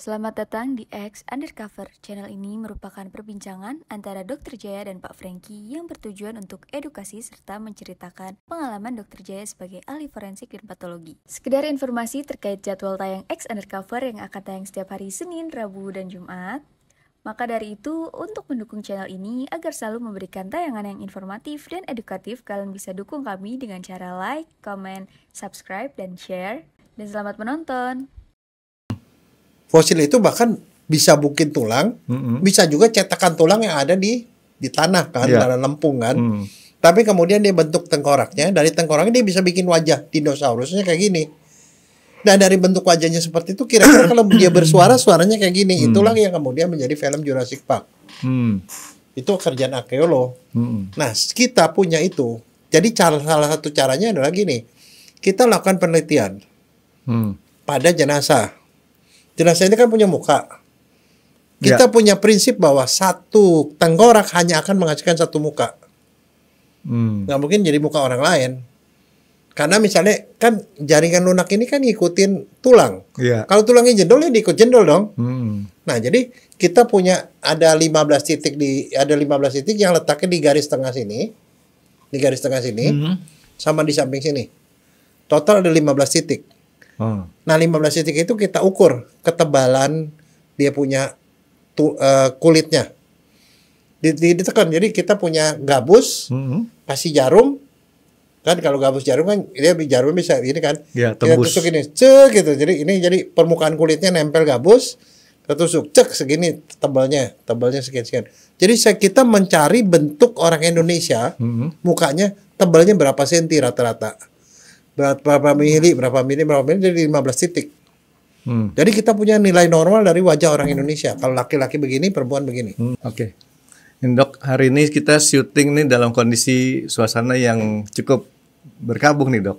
Selamat datang di X Undercover. Channel ini merupakan perbincangan antara Dr. Jaya dan Pak Franky yang bertujuan untuk edukasi serta menceritakan pengalaman Dr. Jaya sebagai ahli forensik dan patologi. Sekedar informasi terkait jadwal tayang X Undercover yang akan tayang setiap hari Senin, Rabu, dan Jumat. Maka dari itu, untuk mendukung channel ini agar selalu memberikan tayangan yang informatif dan edukatif, kalian bisa dukung kami dengan cara like, comment, subscribe, dan share. Dan selamat menonton! Fosil itu bahkan bisa bukin tulang, bisa juga cetakan tulang yang ada di tanah kan, dalam lempung kan. Tapi kemudian dia bentuk tengkoraknya, dari tengkoraknya dia bisa bikin wajah dinosaurusnya kayak gini. Dan dari bentuk wajahnya seperti itu, kira-kira kalau dia bersuara, suaranya kayak gini. Itulah yang kemudian menjadi film Jurassic Park. Itu kerjaan arkeolog. Nah, kita punya itu. Jadi salah satu caranya adalah gini. Kita lakukan penelitian pada jenazah. Jenazah ini kan punya muka. Kita punya prinsip bahwa satu tengkorak hanya akan menghasilkan satu muka. Nggak mungkin jadi muka orang lain. Karena misalnya kan jaringan lunak ini kan ngikutin tulang. Kalau tulangnya jendol ya diikut jendol dong. Nah, jadi kita punya ada 15 titik yang letaknya di garis tengah sini. Di garis tengah sini sama di samping sini. Total ada 15 titik. Nah, 15 titik itu kita ukur ketebalan dia punya kulitnya. Ditekan. Jadi kita punya gabus, kasih jarum. Kan kalau gabus jarum kan dia jarum bisa ini kan. Kita tusuk ini, cek gitu. Jadi ini jadi permukaan kulitnya nempel gabus, kita tusuk, cek segini tebalnya sekian. Jadi kita mencari bentuk orang Indonesia, mukanya tebalnya berapa senti rata-rata. Berapa mili dari 15 titik. Jadi kita punya nilai normal dari wajah orang Indonesia. Kalau laki-laki begini, perempuan begini. Oke. Dok, hari ini kita syuting nih dalam kondisi suasana yang cukup berkabung nih, Dok.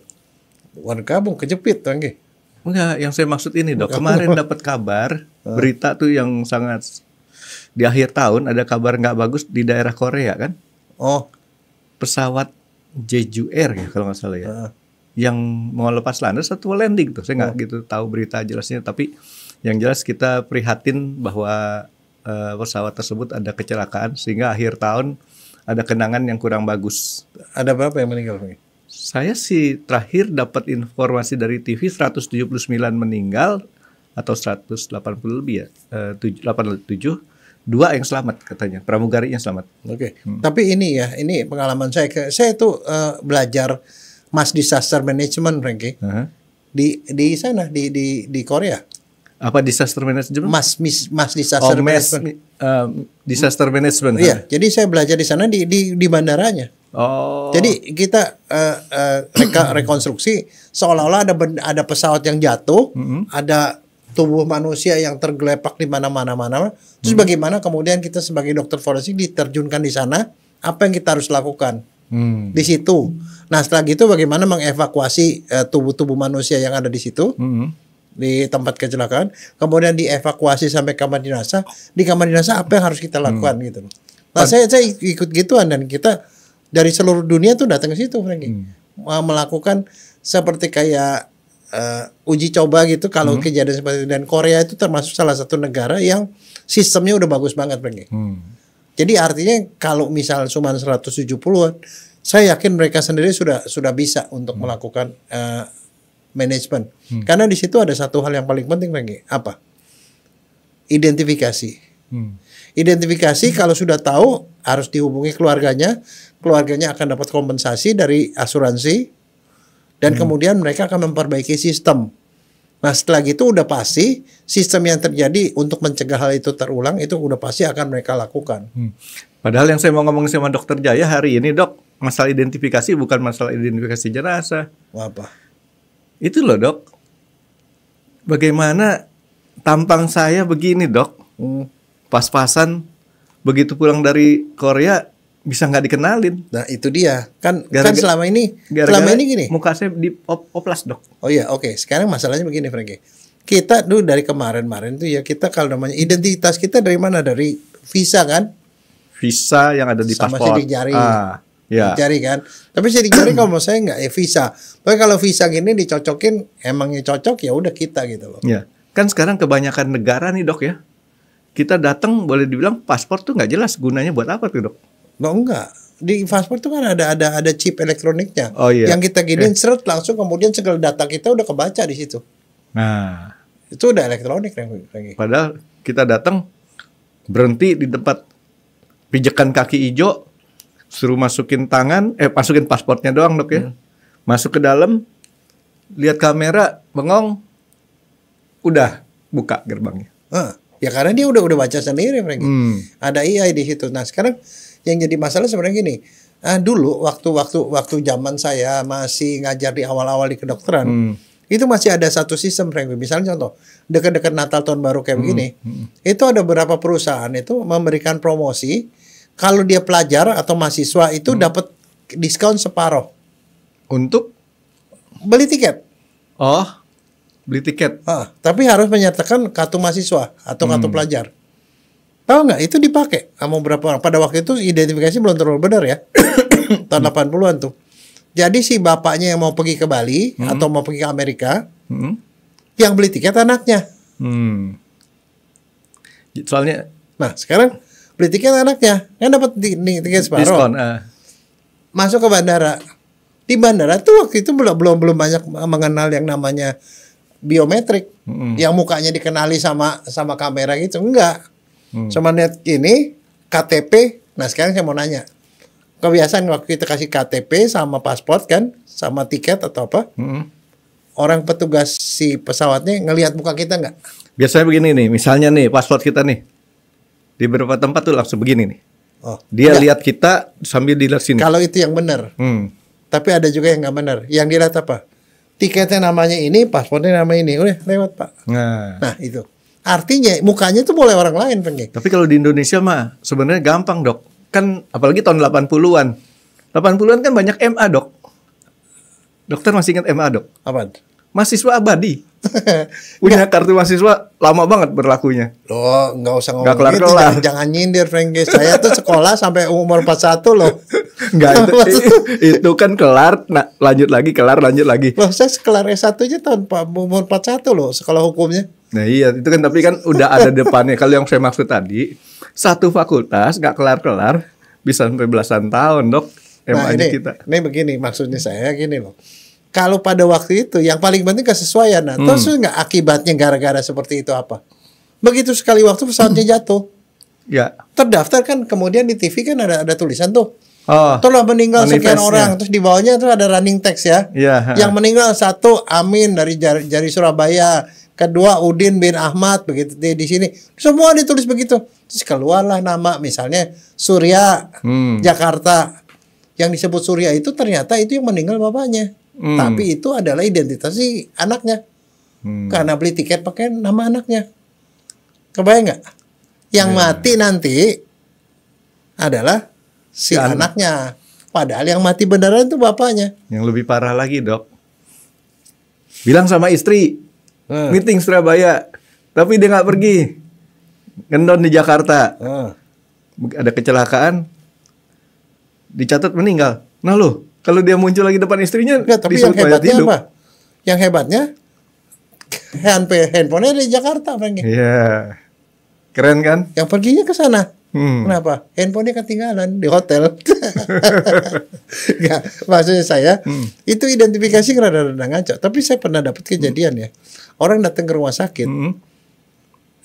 Berkabung, kejepit, Tanggi. Enggak, yang saya maksud ini, Dok. Kemarin dapat kabar, berita tuh yang sangat di akhir tahun ada kabar nggak bagus di daerah Korea kan? Oh, pesawat Jeju Air ya kalau nggak salah ya. Yang mau lepas landas atau landing tuh, saya nggak gitu tahu berita jelasnya, tapi yang jelas kita prihatin bahwa pesawat tersebut ada kecelakaan sehingga akhir tahun ada kenangan yang kurang bagus. Ada berapa yang meninggal? Saya sih terakhir dapat informasi dari TV 179 meninggal atau 180 lebih ya, 87, 2 yang selamat katanya, pramugari yang selamat. Oke. Tapi ini pengalaman saya tuh belajar Mass Disaster Management, Franky. Di sana di Korea. Apa disaster management? Mass Disaster Management. Disaster Management. Iya, jadi saya belajar di sana di bandaranya. Oh. Jadi kita rekonstruksi seolah-olah ada pesawat yang jatuh, ada tubuh manusia yang tergelepak di mana-mana. Terus bagaimana kemudian kita sebagai dokter forensik diterjunkan di sana, apa yang kita harus lakukan? Di situ. Nah, setelah gitu bagaimana mengevakuasi tubuh-tubuh manusia yang ada di situ di tempat kecelakaan, kemudian dievakuasi sampai kamar jenazah. Di kamar jenazah apa yang harus kita lakukan gitu. Nah, saya ikut gituan dan kita dari seluruh dunia tuh datang ke situ, Franky. Melakukan seperti kayak uji coba gitu kalau kejadian seperti itu. Dan Korea itu termasuk salah satu negara yang sistemnya udah bagus banget, Franky. Jadi artinya kalau misal cuma 170-an, saya yakin mereka sendiri sudah bisa untuk melakukan manajemen. Karena di situ ada satu hal yang paling penting lagi, apa? Identifikasi. Identifikasi kalau sudah tahu harus dihubungi keluarganya akan dapat kompensasi dari asuransi dan kemudian mereka akan memperbaiki sistem. Nah, setelah gitu udah pasti sistem yang terjadi untuk mencegah hal itu terulang itu udah pasti akan mereka lakukan. Padahal yang saya mau ngomong sama Dokter Jaya hari ini, Dok, masalah identifikasi bukan masalah identifikasi jenazah. Apa? Itu loh, Dok. Bagaimana tampang saya begini, Dok? Pas-pasan begitu pulang dari Korea bisa nggak dikenalin. Nah, itu dia. Kan selama ini gini. Muka saya di oplas, Dok. Oh iya, oke. Sekarang masalahnya begini, Franky. Kita dulu dari kemarin tuh ya, kita kalau namanya identitas kita dari mana? Dari visa kan? Visa yang ada di sama paspor. Sidik jari. Ya. Jari kan. Tapi sidik jari kalau menurut saya nggak visa. Tapi kalau visa gini dicocokin emangnya cocok ya udah kita gitu loh. Ya. Kan sekarang kebanyakan negara nih dok ya, kita datang boleh dibilang paspor tuh nggak jelas gunanya buat apa tuh dok? No, enggak. Di paspor tuh kan ada chip elektroniknya. Oh iya. Yang kita giniin seret langsung kemudian segala data kita udah kebaca di situ. Nah, itu udah elektronik lagi. Padahal kita datang berhenti di tempat pijakan kaki hijau, suruh masukin masukin pasportnya doang dok ya. Masuk ke dalam, lihat kamera, bengong, udah buka gerbangnya. Ya karena dia udah baca sendiri, Franky. Ada AI di situ. Nah sekarang yang jadi masalah sebenarnya gini. Dulu waktu zaman saya masih ngajar di awal-awal di kedokteran, itu masih ada satu sistem, Franky. Misalnya contoh dekat-dekat Natal tahun baru kayak begini, itu ada beberapa perusahaan itu memberikan promosi kalau dia pelajar atau mahasiswa itu dapat diskon separuh untuk beli tiket. Oh, beli tiket. Tapi harus menyertakan kartu mahasiswa atau kartu pelajar. Tahu nggak? Itu dipakai sama beberapa orang. Pada waktu itu identifikasi belum terlalu benar ya. Tahun 80-an tuh. Jadi si bapaknya yang mau pergi ke Bali atau mau pergi ke Amerika, yang beli tiket anaknya. Soalnya, nah sekarang beli tiket anaknya, kan dapat tiket separuh. Diskon. Masuk ke bandara. Di bandara tuh waktu itu belum banyak mengenal yang namanya biometrik, yang mukanya dikenali sama kamera gitu, enggak. Cuma lihat ini KTP. Nah sekarang saya mau nanya, kebiasaan waktu kita kasih KTP sama paspor kan, sama tiket atau apa, orang petugas si pesawatnya ngelihat muka kita nggak? Biasanya begini nih, misalnya nih paspor kita nih di beberapa tempat tuh langsung begini nih. Dia lihat kita sambil dilihat sini. Kalau itu yang benar. Tapi ada juga yang nggak benar. Yang dilihat apa? Tiketnya namanya ini, paspornya namanya ini. Udah lewat pak. Nah itu. Artinya mukanya tuh boleh orang lain, Franky. Tapi kalau di Indonesia mah sebenarnya gampang dok. Kan apalagi tahun 80-an. 80-an kan banyak MA dok. Dokter masih ingat MA dok? Apaan? Mahasiswa abadi. Punya kartu mahasiswa lama banget berlakunya. Loh, nggak usah ngomong nggak gitu. Jangan nyindir, Franky. Saya tuh sekolah sampai umur 41 loh. Enggak, itu kan kelar, lanjut lagi, kelar, lanjut lagi. Loh, saya kelar S1 aja tahun umur 41 loh, sekolah hukumnya. Nah iya, itu kan tapi kan udah ada depannya. Kalau yang saya maksud tadi, satu fakultas nggak kelar-kelar, bisa sampai belasan tahun dok. Nah ini begini, maksudnya saya gini loh. Kalau pada waktu itu yang paling penting kesesuaian. Nah, terus nggak akibatnya gara-gara seperti itu apa? Begitu sekali waktu pesawatnya jatuh, ya terdaftar kan, kemudian di TV kan ada tulisan tuh. Telah meninggal sekian orang, terus di bawahnya tuh ada running text ya. Yang meninggal 1 Amin dari Jari Surabaya, kedua Udin bin Ahmad, begitu di sini semua ditulis begitu. Terus keluarlah nama misalnya Surya Jakarta. Yang disebut Surya itu ternyata itu yang meninggal bapaknya. Tapi itu adalah identitas si anaknya. Karena beli tiket pakai nama anaknya. Kebayang nggak? Yang mati nanti adalah si anaknya. Padahal yang mati beneran itu bapaknya. Yang lebih parah lagi dok, bilang sama istri meeting Surabaya, tapi dia nggak pergi, ngendon di Jakarta. Ada kecelakaan, dicatat meninggal. Nah loh, kalau dia muncul lagi depan istrinya, tapi yang hebatnya apa? Yang hebatnya handphonenya di Jakarta, Franky. Iya, keren kan? Yang perginya ke sana. Kenapa? Handphonenya ketinggalan di hotel. Nggak, maksudnya saya itu identifikasi rada-rada ngaco. Tapi saya pernah dapat kejadian ya. Orang datang ke rumah sakit,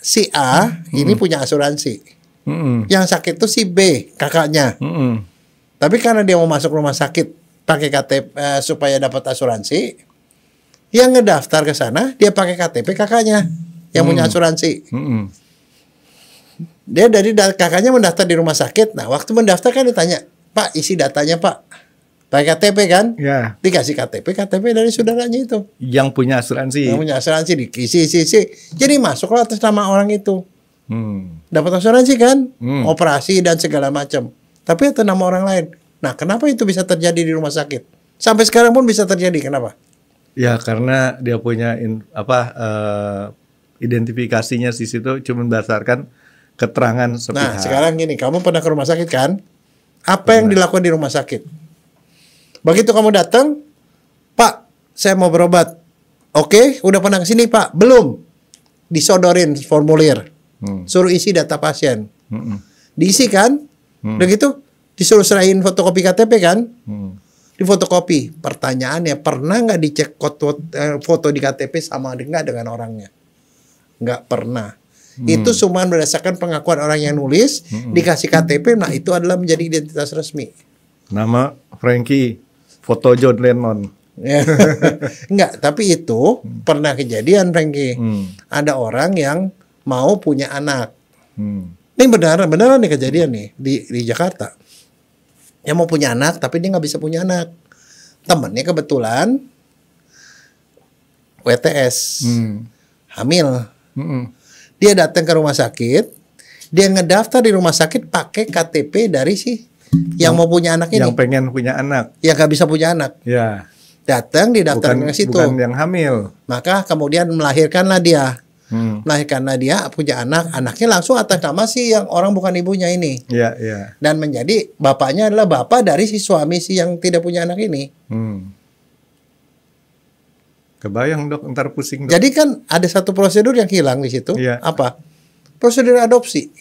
si A ini punya asuransi. Yang sakit itu si B, kakaknya. Tapi karena dia mau masuk rumah sakit pakai KTP supaya dapat asuransi, yang ngedaftar ke sana dia pakai KTP kakaknya yang punya asuransi. Dia dari kakaknya mendaftar di rumah sakit. Nah, waktu mendaftar kan ditanya, Pak, isi datanya Pak, pakai KTP kan? Ya. Dikasih KTP dari saudaranya itu. Yang punya asuransi. Yang punya asuransi isi. Jadi masuklah atas nama orang itu. Dapat asuransi kan? Operasi dan segala macam. Tapi atas nama orang lain. Nah, kenapa itu bisa terjadi di rumah sakit? Sampai sekarang pun bisa terjadi. Kenapa? Ya, karena dia punya identifikasinya di situ cuma berdasarkan keterangan sepihak. Nah, sekarang gini, kamu pernah ke rumah sakit kan? Apa yang dilakukan di rumah sakit? Begitu kamu datang, Pak, saya mau berobat. Oke, udah pernah ke sini Pak? Belum. disodorin formulir, suruh isi data pasien, diisi kan, udah gitu disuruh serahin fotokopi KTP kan, di fotokopi. Pertanyaannya, pernah nggak dicek foto di KTP sama nggak dengan orangnya? Nggak pernah. Itu cuma berdasarkan pengakuan orang yang nulis, dikasih KTP, nah itu adalah menjadi identitas resmi. Nama Frankie, foto John Lennon. Enggak, tapi itu pernah kejadian, Frankie. Ada orang yang mau punya anak. Ini beneran nih kejadian nih di Jakarta. Yang mau punya anak, tapi dia nggak bisa punya anak. Temennya kebetulan WTS, hamil. Dia datang ke rumah sakit, dia ngedaftar di rumah sakit pakai KTP dari si yang mau punya anak ini. Yang pengen punya anak. Yang nggak bisa punya anak. Ya. Datang di daftar ke situ. Bukan yang hamil. Maka kemudian melahirkanlah dia. Melahirkanlah dia, punya anak. Anaknya langsung atas nama si yang orang bukan ibunya ini. Iya, iya. Dan menjadi bapaknya adalah bapak dari si suami si yang tidak punya anak ini. Kebayang dok, ntar pusing dok. Jadi kan ada satu prosedur yang hilang di situ. Iya. Apa? Prosedur adopsi.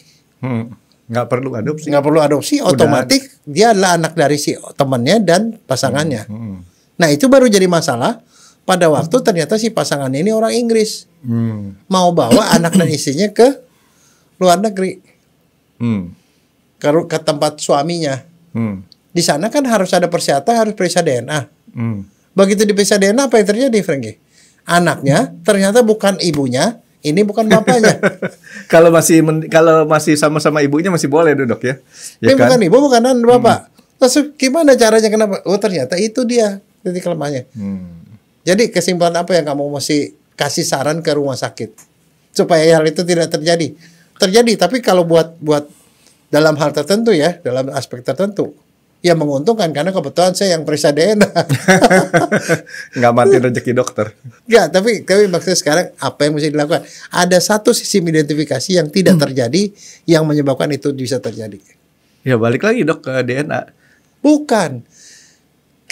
Nggak perlu adopsi. Nggak perlu adopsi, otomatis dia adalah anak dari si temannya dan pasangannya. Nah itu baru jadi masalah pada waktu ternyata si pasangan ini orang Inggris. Mau bawa anak dan istrinya ke luar negeri. Ke tempat suaminya. Di sana kan harus ada persyaratan, harus periksa DNA. Begitu diperiksa DNA, apa yang terjadi, Frankie? Anaknya ternyata bukan ibunya, ini bukan bapaknya. Kalau masih sama-sama ibunya masih boleh dok ya. Ini kan? Bukan ibu, bukan bapak. Terus gimana caranya, kenapa? Oh ternyata itu dia titik lemahnya. Jadi kesimpulan apa yang kamu mesti kasih saran ke rumah sakit supaya hal itu tidak terjadi? Terjadi, tapi kalau buat dalam hal tertentu ya, dalam aspek tertentu, ya menguntungkan karena kebetulan saya yang periksa DNA. Nggak mati rezeki dokter. Nggak, tapi maksudnya sekarang apa yang mesti dilakukan? Ada satu sistem identifikasi yang tidak terjadi yang menyebabkan itu bisa terjadi. Ya balik lagi dok ke DNA. Bukan.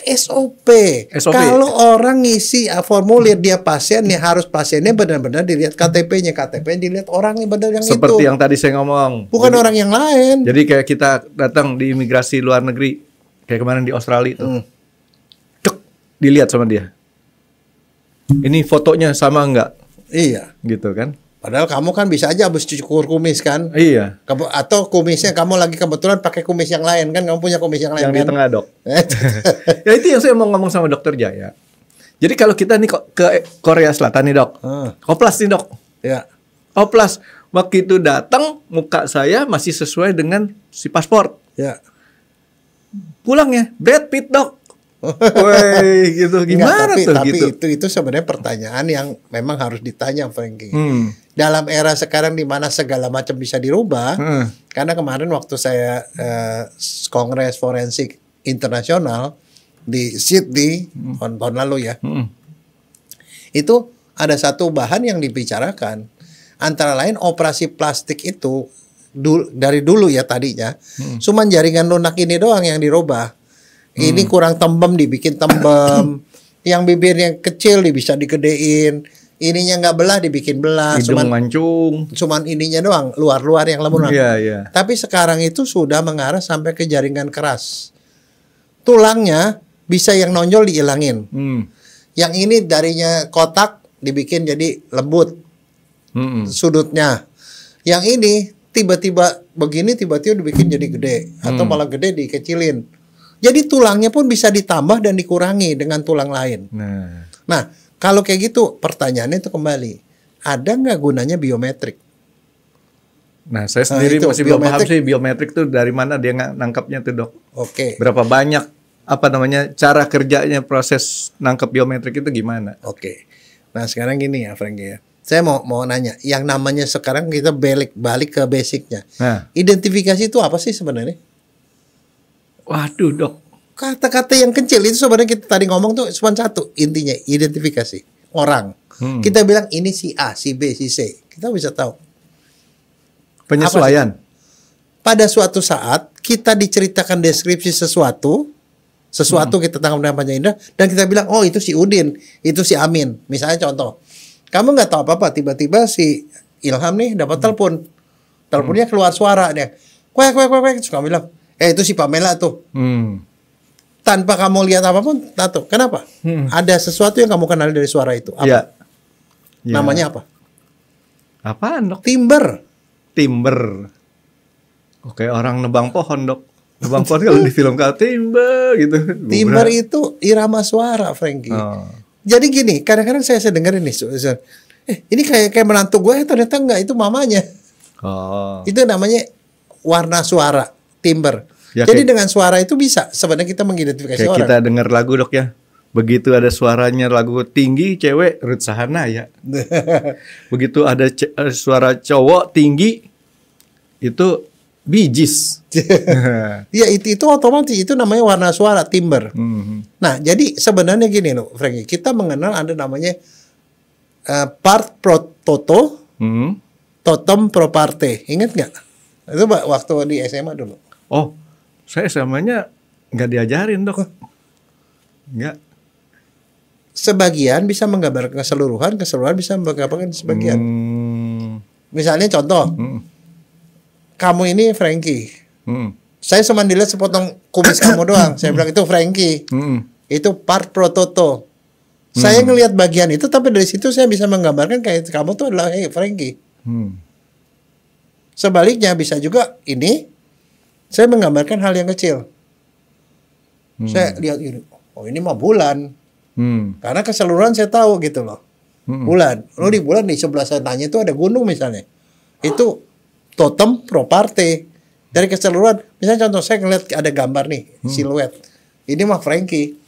SOP. Kalau orang ngisi formulir dia pasien, ya harus pasiennya benar-benar dilihat KTP-nya, KTP-nya dilihat orangnya benar yang seperti itu. Seperti yang tadi saya ngomong. Bukan jadi, orang yang lain. Jadi kayak kita datang di imigrasi luar negeri, kayak kemarin di Australia tuh, dilihat sama dia. Ini fotonya sama nggak? Iya. Gitu kan? Padahal kamu kan bisa aja habis cukur kumis kan? Iya. Atau kumisnya kamu lagi kebetulan pakai kumis yang lain kan? Kamu punya kumis yang lain yang kan? Di tengah dok. Ya itu yang saya mau ngomong sama dokter Jaya. Jadi kalau kita nih ke Korea Selatan nih dok, oplas nih dok. Ya. Oplas. Waktu itu datang muka saya masih sesuai dengan si paspor. Ya. Pulangnya Brad Pitt dok. Woi, gitu gimana Enggak, tapi gitu? itu sebenarnya pertanyaan yang memang harus ditanya, Frankie. Dalam era sekarang di mana segala macam bisa dirubah, karena kemarin waktu saya Kongres Forensik Internasional di Sydney tahun lalu ya, itu ada satu bahan yang dibicarakan, antara lain operasi plastik itu dari dulu ya tadinya, cuman jaringan lunak ini doang yang dirubah. Ini kurang tembem dibikin tembem, yang bibirnya kecil bisa digedein, ininya nggak belah dibikin belah, hidung mancung, cuman ininya doang, luar-luar yang lunak. Yeah. Tapi sekarang itu sudah mengarah sampai ke jaringan keras, tulangnya bisa yang nonjol dihilangin, yang ini darinya kotak dibikin jadi lembut, sudutnya, yang ini tiba-tiba begini tiba-tiba dibikin jadi gede, atau malah gede dikecilin. Jadi tulangnya pun bisa ditambah dan dikurangi dengan tulang lain. Nah, kalau kayak gitu, pertanyaannya itu kembali, ada nggak gunanya biometrik? Nah, saya sendiri masih belum paham sih biometrik tuh dari mana dia nangkapnya tuh dok. Oke. Berapa banyak, cara kerjanya proses nangkap biometrik itu gimana? Oke. Nah, sekarang gini ya, Frankie ya. Saya mau nanya, yang namanya sekarang kita balik ke basicnya. Identifikasi itu apa sih sebenarnya? Waduh dok, kata-kata yang kecil itu sebenarnya kita tadi ngomong tuh cuma satu, intinya identifikasi orang. Kita bilang ini si A, si B, si C, kita bisa tahu. Penyesuaian. Pada suatu saat kita diceritakan deskripsi sesuatu kita tangkap dengan panjang indah dan kita bilang oh itu si Udin, itu si Amin. Misalnya contoh, Kamu nggak tahu apa-apa, tiba-tiba si Ilham nih dapat telepon. Teleponnya keluar suara dia. Kuek. Terus kamu bilang, itu si Pamela tuh. Tanpa kamu lihat apapun, tato. Kenapa? Ada sesuatu yang kamu kenal dari suara itu. Apa? Ya. Namanya apa? Apaan, Dok? Timber. Oke, orang nebang pohon, Dok. Nebang pohon kalau di film kalau timber gitu. Timber itu irama suara, Frankie. Jadi gini, kadang-kadang saya dengar ini, ini kayak menantu gue, ternyata enggak, itu mamanya. Itu namanya warna suara, timber. Ya, jadi dengan suara itu bisa sebenarnya kita mengidentifikasi kayak orang. Kita dengar lagu, Dok, ya. Begitu ada suaranya lagu tinggi cewek, Ruth Sahanaya. Begitu ada suara cowok tinggi, itu Bee Gees. Ya itu otomatis itu namanya warna suara, timber. Nah jadi sebenarnya gini loh Frankie, kita mengenal ada namanya part pro toto, totem pro parte. Ingat nggak? Itu waktu di SMA dulu. Oh, saya SMA-nya nggak diajarin, Dok. Nggak. Sebagian bisa menggambarkan keseluruhan bisa menggambarkan sebagian. Misalnya contoh, kamu ini Frankie. Saya cuma dilihat sepotong kumis kamu doang. Saya bilang itu Frankie. Itu part pro toto. Saya ngelihat bagian itu, tapi dari situ saya bisa menggambarkan kayak kamu tuh adalah Frankie. Sebaliknya bisa juga ini, saya menggambarkan hal yang kecil. Saya lihat ini, oh ini mah bulan. Karena keseluruhan saya tahu gitu loh. Bulan. Lo di bulan di sebelah sananya itu ada gunung misalnya. Itu totem pro parte. Dari keseluruhan. Misalnya contoh saya ngeliat ada gambar nih, siluet. Ini mah Frankie.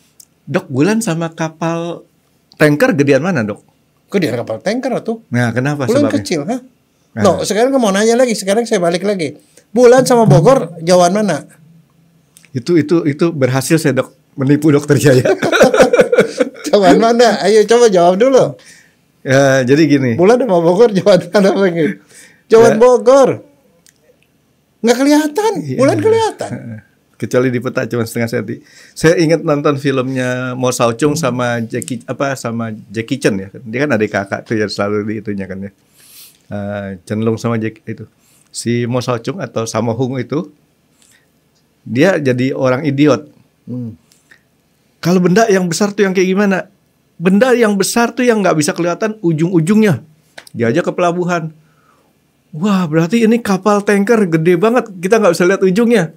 Dok, bulan sama kapal tanker gedean mana, Dok? Gedean kapal tanker tuh. Nah, kenapa bulan sebabnya? Kecil, ha? Loh, sekarang kamu mau nanya lagi. Sekarang saya balik lagi. Bulan sama Bogor jauhan mana? Itu berhasil saya, Dok, menipu Dokter Jaya. Jauhan mana? Ayo coba jawab dulu. Ya, jadi gini. Bulan sama Bogor jauhan mana lagi? Jauhan Bogor. Nggak kelihatan. Bulan kelihatan. Kecuali di peta cuma setengah senti. Saya ingat nonton filmnya Mo Sao Chung sama Jackie Chan ya. Dia kan adik kakak tuh ya, selalu di itunya kan ya. Chen Long sama Jackie itu. Si Mo Sao Chung atau Sammo Hung itu dia jadi orang idiot. Kalau benda yang besar tuh yang kayak gimana? Benda yang besar tuh yang nggak bisa kelihatan ujung-ujungnya. Diajak ke pelabuhan. Wah, berarti ini kapal tanker gede banget. Kita nggak bisa lihat ujungnya.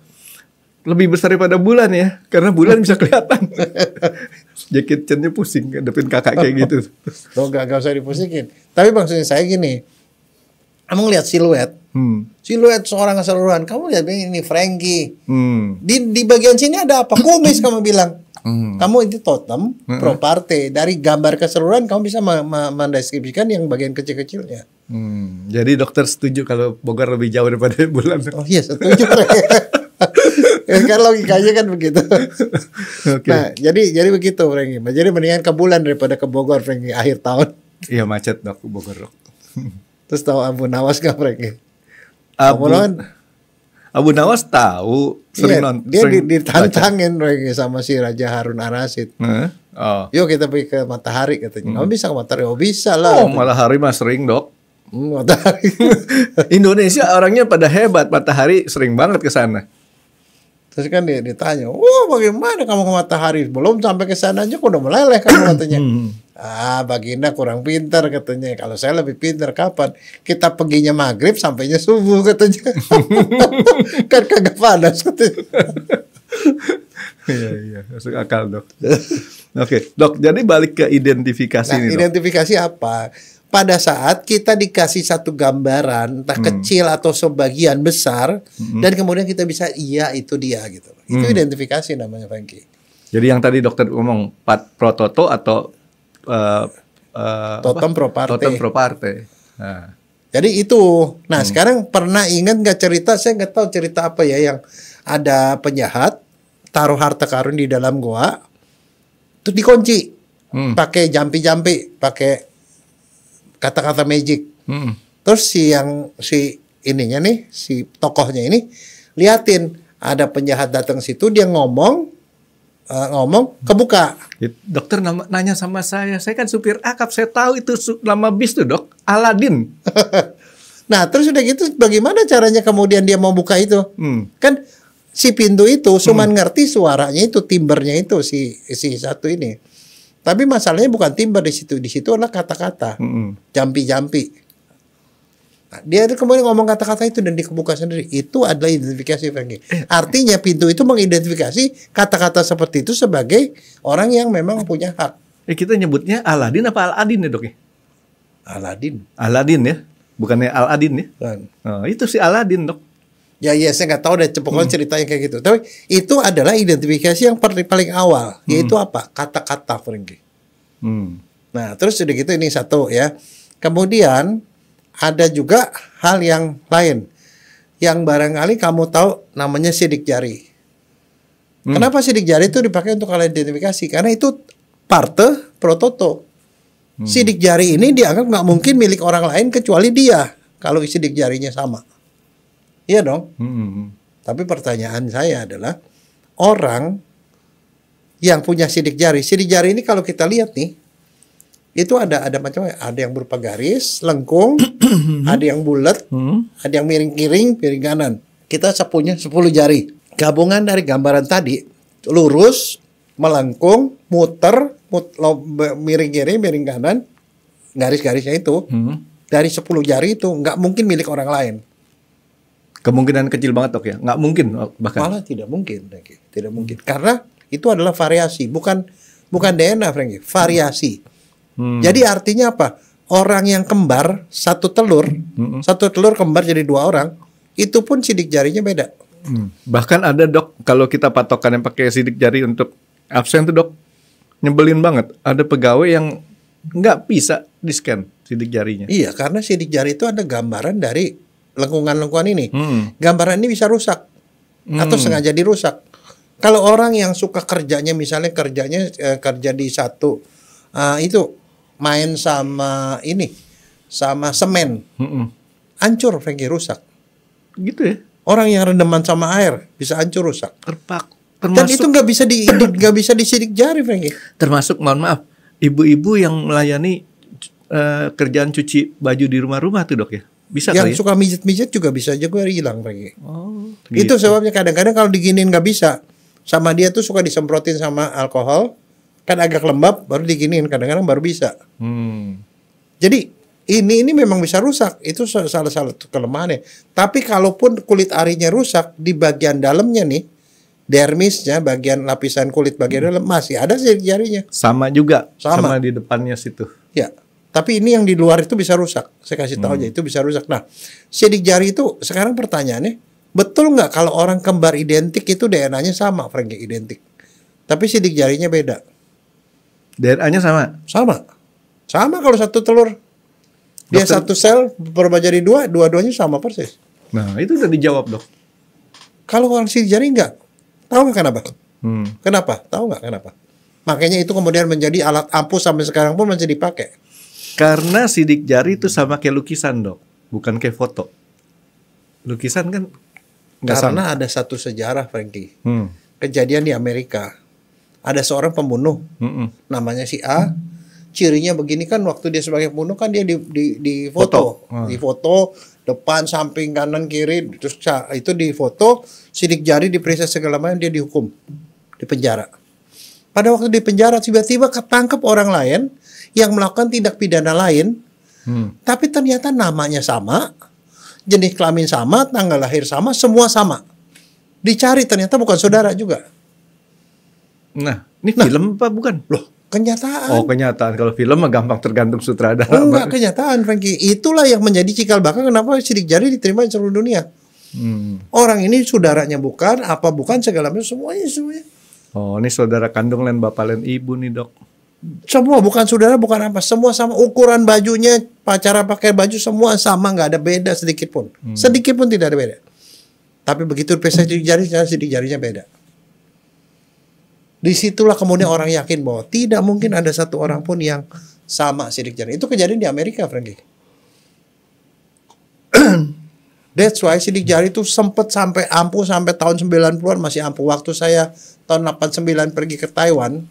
Lebih besar daripada bulan ya. Karena bulan bisa kelihatan. Jackie Chan-nya pusing ngadepin kakak kayak gitu. Tuh gak usah dipusingin. Tapi maksudnya saya gini. Kamu lihat siluet. Siluet seorang keseluruhan. Kamu lihat ini Frankie. Di bagian sini ada apa? Kumis kamu bilang. Kamu itu totem pro parte. Dari gambar keseluruhan kamu bisa mendeskripsikan yang bagian kecil-kecilnya. Jadi dokter setuju kalau Bogor lebih jauh daripada bulan. Oh iya setuju. Kan logikanya kan begitu. Okay. Nah jadi begitu Frankie. Jadi mendingan ke bulan daripada ke Bogor Frankie akhir tahun. Iya macet Dok Bogor Dok. Terus tahu Abu Nawas gak Frankie? Abu Nawas tahu sering dia ditantangin sama si Raja Harun Ar-Rasyid. Yuk kita pergi ke Matahari katanya. Kamu bisa ke Matahari? Oh bisa lah. Oh Matahari mah sering Dok. Matahari. Indonesia orangnya pada hebat. Matahari sering banget ke sana. Terus kan dia ditanya, bagaimana kamu ke Matahari? Belum sampai ke sana aja kok udah meleleh kamu katanya. Baginda kurang pintar katanya. Kalau saya lebih pintar kapan? Kita perginya maghrib sampainya subuh katanya. Kan kagak panas katanya. Iya, masuk akal Dok. Oke, Dok. Jadi balik ke identifikasi ini. Identifikasi apa? Pada saat kita dikasih satu gambaran, entah kecil atau sebagian besar, dan kemudian kita bisa iya itu dia gitu. Itu identifikasi namanya Frankie. Jadi yang tadi dokter ngomong prototo atau totem pro parte. Totem pro parte. Nah. Jadi itu. Nah sekarang pernah ingat nggak cerita? Saya nggak tahu cerita apa ya yang ada penjahat taruh harta karun di dalam goa, terus dikunci, pakai jampi-jampi, pakai kata-kata magic. Terus si ininya nih, si tokohnya ini liatin ada penjahat datang situ, dia ngomong ngomong kebuka. Dokter nanya sama saya kan supir akap, saya tahu itu nama bis tuh dok, Aladin. Nah terus udah gitu bagaimana caranya kemudian dia mau buka itu? Kan si pintu itu cuman ngerti suaranya itu, timbernya itu si satu ini. Tapi masalahnya bukan timber di situ adalah kata-kata, jampi-jampi. Nah, dia itu kemudian ngomong kata-kata itu dan dikebuka sendiri. Itu adalah identifikasi, Franky. Artinya pintu itu mengidentifikasi kata-kata seperti itu sebagai orang yang memang punya hak. Kita nyebutnya Aladin apa Al-Adin ya dok ya? Aladin ya, bukannya Al-Adin ya? Kan. Oh, itu si Aladin dok. Ya saya nggak tahu deh pokoknya ceritanya kayak gitu. Tapi itu adalah identifikasi yang paling awal, yaitu apa? Kata-kata, Franky. Nah terus udah gitu ini satu ya. Kemudian ada juga hal yang lain yang barangkali kamu tahu, namanya sidik jari. Kenapa sidik jari itu dipakai untuk hal identifikasi? Karena itu parte prototo. Sidik jari ini dianggap nggak mungkin milik orang lain kecuali dia kalau sidik jarinya sama. Iya dong. Tapi pertanyaan saya adalah orang yang punya sidik jari ini kalau kita lihat nih, itu ada macam-macam, ada yang berupa garis, lengkung, ada yang bulat, ada yang miring kanan. Kita punya 10 jari. Gabungan dari gambaran tadi, lurus, melengkung, muter, miring kiri, miring kanan, garis-garisnya itu, dari 10 jari itu nggak mungkin milik orang lain. Kemungkinan kecil banget dok ya, nggak mungkin bahkan. Malah tidak mungkin. Karena itu adalah variasi, bukan DNA, Franky, variasi. Jadi artinya apa? Orang yang kembar satu telur kembar jadi 2 orang, itu pun sidik jarinya beda. Bahkan ada dok, kalau kita patokan yang pakai sidik jari untuk absen tuh dok, nyebelin banget. Ada pegawai yang nggak bisa di-scan sidik jarinya. Iya, karena sidik jari itu ada gambaran dari lengkungan-lengkungan ini. Gambaran ini bisa rusak atau sengaja dirusak. Kalau orang yang suka kerjanya, misalnya kerja di satu itu main sama semen, hancur, Franky, rusak. Gitu ya. Orang yang rendaman sama air bisa hancur, rusak. Dan itu nggak bisa disidik jari, Franky. Termasuk, mohon maaf, ibu-ibu yang melayani kerjaan cuci baju di rumah-rumah tuh dok ya. Bisa yang suka mijet-mijet juga bisa juga hilang, Franky. Itu sebabnya kadang-kadang kalau diginiin nggak bisa. Sama dia tuh suka disemprotin sama alkohol. Kan agak lembab, baru diginiin, kadang-kadang baru bisa. Jadi ini memang bisa rusak. Itu salah satu kelemahannya. Tapi kalaupun kulit arinya rusak di bagian dalamnya nih, dermisnya, bagian lapisan kulit bagian dalam, masih ada sidik jarinya. Sama juga, sama di depannya situ. Ya, tapi ini yang di luar itu bisa rusak. Saya kasih tahu aja, itu bisa rusak. Nah, sidik jari itu sekarang pertanyaannya, betul nggak kalau orang kembar identik itu DNA-nya sama, Franky, identik. Tapi sidik jarinya beda. DNA-nya sama? Sama kalau satu telur. Dia satu sel berubah jadi 2, dua-duanya sama persis. Nah, itu udah dijawab, dok. Kalau orang sidik jari enggak. Tahu nggak kenapa? Kenapa? Tahu nggak kenapa? Makanya itu kemudian menjadi alat ampuh sampai sekarang pun masih dipakai. Karena sidik jari itu sama kayak lukisan, dok. Bukan kayak foto. Lukisan kan nggak sama. Karena ada satu sejarah, Franky. Kejadian di Amerika. Ada seorang pembunuh, namanya si A. Cirinya begini kan, waktu dia sebagai pembunuh kan dia di foto. Di foto depan, samping, kanan, kiri, terus itu di foto, sidik jari diperiksa segala macam, dia dihukum di penjara. Pada waktu di penjara tiba-tiba ketangkep orang lain yang melakukan tindak pidana lain, tapi ternyata namanya sama, jenis kelamin sama, tanggal lahir sama, semua sama. Dicari ternyata bukan saudara juga. Nah, ini film apa bukan? Loh, kenyataan. Oh, kenyataan. Kalau film mah gampang tergantung sutradara. Enggak, kenyataan, Franky. Itulah yang menjadi cikal bakal kenapa sidik jari diterima di seluruh dunia. Orang ini saudaranya bukan, apa bukan, segala macam, semuanya. Oh, ini saudara kandung lain bapak lain ibu nih, dok. Semua bukan saudara, bukan apa, semua sama. Ukuran bajunya, cara pakai baju semua sama, nggak ada beda sedikit pun. Sedikit pun tidak ada beda. Tapi begitu diperiksa sidik jarinya beda. Disitulah kemudian orang yakin bahwa tidak mungkin ada satu orang pun yang sama sidik jari. Itu kejadian di Amerika, Franky. That's why sidik jari itu sempet sampai ampuh sampai tahun 90-an masih ampuh. Waktu saya tahun 89 pergi ke Taiwan.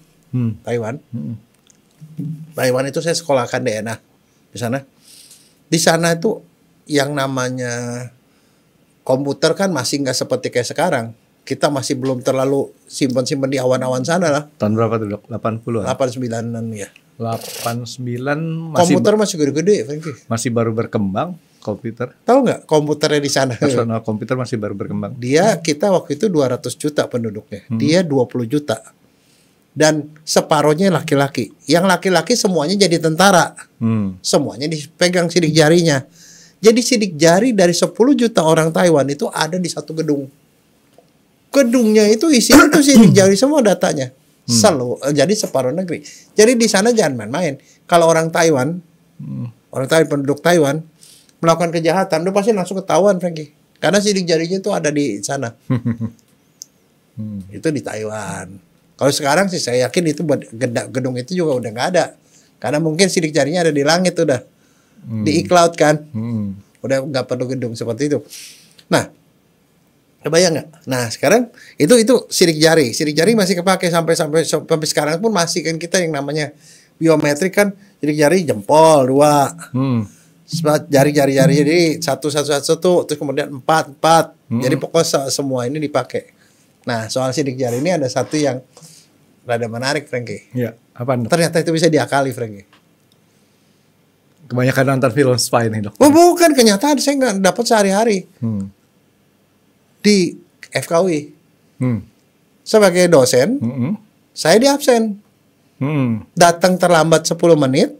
Taiwan itu saya sekolahkan DNA di sana. Di sana itu yang namanya komputer kan masih nggak seperti kayak sekarang. Kita masih belum terlalu simpan-simpan di awan-awan sana lah. Tahun berapa tuh, Dok? 80-an? 89-an ya. 89 masih komputer masih gede-gede, Frankie. Masih baru berkembang komputer. Tahu nggak komputernya di sana? Personal komputer masih baru berkembang. Kita waktu itu 200 juta penduduknya. Dia 20 juta. Dan separohnya laki-laki. Yang laki-laki semuanya jadi tentara. Semuanya dipegang sidik jarinya. Jadi sidik jari dari 10 juta orang Taiwan itu ada di satu gedung. Gedungnya itu isinya itu sidik jari semua datanya. Jadi separuh negeri. Jadi di sana jangan main-main. Kalau orang Taiwan, penduduk Taiwan melakukan kejahatan, dia pasti langsung ketahuan, Frankie. Karena sidik jarinya itu ada di sana. Itu di Taiwan. Kalau sekarang sih saya yakin itu gedung itu juga udah nggak ada. Karena mungkin sidik jarinya ada di langit udah. Di iCloud kan. Udah nggak perlu gedung seperti itu. Nah, kebayang nggak? Nah sekarang itu sidik jari. Sidik jari masih kepake sampai sekarang pun masih kan kita yang namanya biometrik kan sidik jari jempol 2. Jari-jari jadi satu terus kemudian 4. Jadi pokoknya semua ini dipakai. Nah soal sidik jari ini ada satu yang rada menarik, Frankie. Iya, apa? Ternyata itu bisa diakali, Frankie. Kebanyakan nonton film spy nih, Dok. Oh bukan, kenyataan saya nggak dapat sehari-hari di FKUI. Sebagai dosen, saya di absen. Datang terlambat 10 menit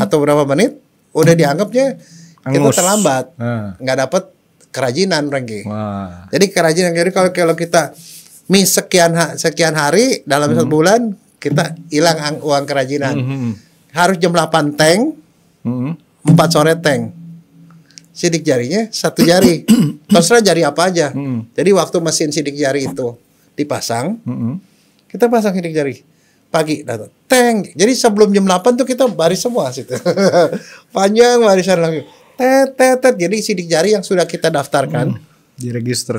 atau berapa menit, udah dianggapnya kita terlambat, nggak dapat kerajinan, Frankie. Jadi kerajinan, jadi kalau kita miss sekian hari dalam 1 bulan, kita hilang uang kerajinan. Harus jam 8 tank, 4 sore tank. Sidik jarinya 1 jari, terserah jari apa aja. Jadi waktu mesin sidik jari itu dipasang, kita pasang sidik jari. Pagi datang tank. Jadi sebelum jam 8 tuh kita baris semua situ. Panjang barisan lagi. Tet. Jadi sidik jari yang sudah kita daftarkan diregister.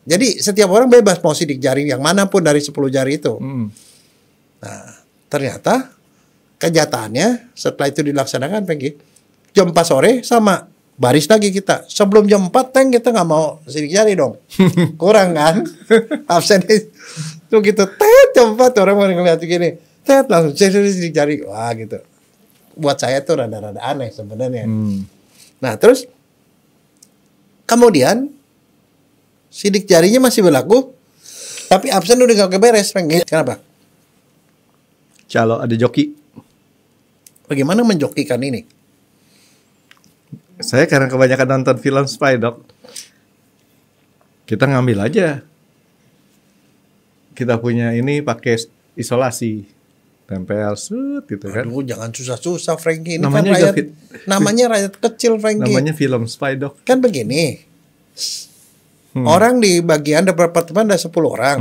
Jadi setiap orang bebas mau sidik jari yang manapun dari 10 jari itu. Nah, ternyata kenyataannya setelah itu dilaksanakan Peggy, jam 4 sore sama baris lagi kita. Sebelum jam 4 tank kita nggak mau sidik jari dong. Kurang kan? Absen itu gitu. Jam 4 orang mau ngeliat gini. Langsung sidik jari. Wah gitu. Buat saya tuh rada-rada aneh sebenarnya. Nah terus kemudian sidik jarinya masih berlaku, tapi absen udah gak keberes. Kenapa? Kalau ada joki. Bagaimana menjokikan ini? Saya karena kebanyakan nonton film spy, Dok. Kita ngambil aja. Kita punya ini pakai isolasi. Tempel gitu kan. Aduh, jangan susah-susah, Frankie. Ini namanya kan namanya rakyat kecil, Frankie. Namanya film spy, Dok. Kan begini. Orang di bagian departemen ada 10 orang.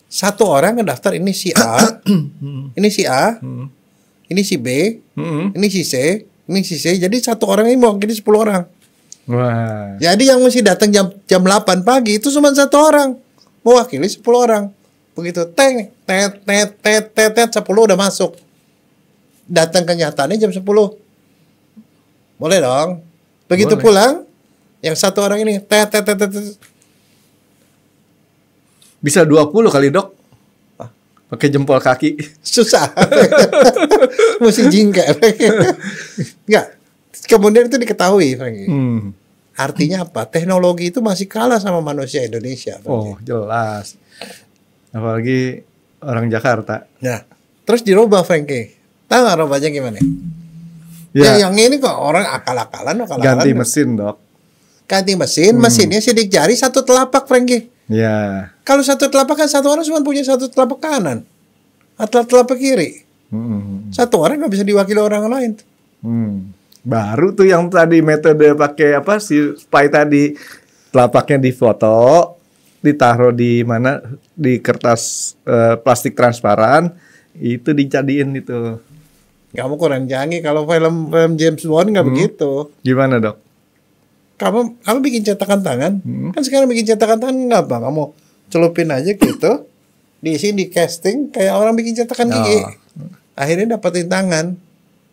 1 orang ngedaftar ini si A, ini si A, ini si B, ini si C, ini si C. Jadi 1 orang ini mewakili 10 orang. Wah. Jadi yang mesti datang jam 8 pagi itu cuma 1 orang mewakili 10 orang. Begitu tet 10 udah masuk. Datang kenyataannya jam 10. Boleh dong. Begitu boleh. Pulang yang 1 orang ini tet. Bisa 20 kali, Dok. Pakai jempol kaki. Susah. Mesti jingkrak. Enggak. Kemudian itu diketahui, Frankie. Artinya apa? Teknologi itu masih kalah sama manusia Indonesia, Frankie. Oh, jelas. Apalagi orang Jakarta. Nah, terus dirubah, Frankie. Tahu nggak rubahnya gimana? Ya, yang ini kok orang akal-akalan. Ganti mesin, Dok. Ganti mesin, mesinnya sidik jari 1 telapak, Frankie. Ya. Kalau 1 telapak kan 1 orang cuma punya 1 telapak kanan atau telapak kiri. 1 orang nggak bisa diwakili orang lain. Baru tuh yang tadi metode pakai apa si spy tadi, telapaknya difoto, ditaruh di mana, di kertas plastik transparan, itu dijadiin itu. Kamu kurang canggih, kalau film James Bond nggak begitu. Gimana, Dok? kamu bikin cetakan tangan, kan sekarang bikin cetakan tangan nggak apa, kamu celupin aja gitu, diisi di casting kayak orang bikin cetakan gigi. Akhirnya dapetin tangan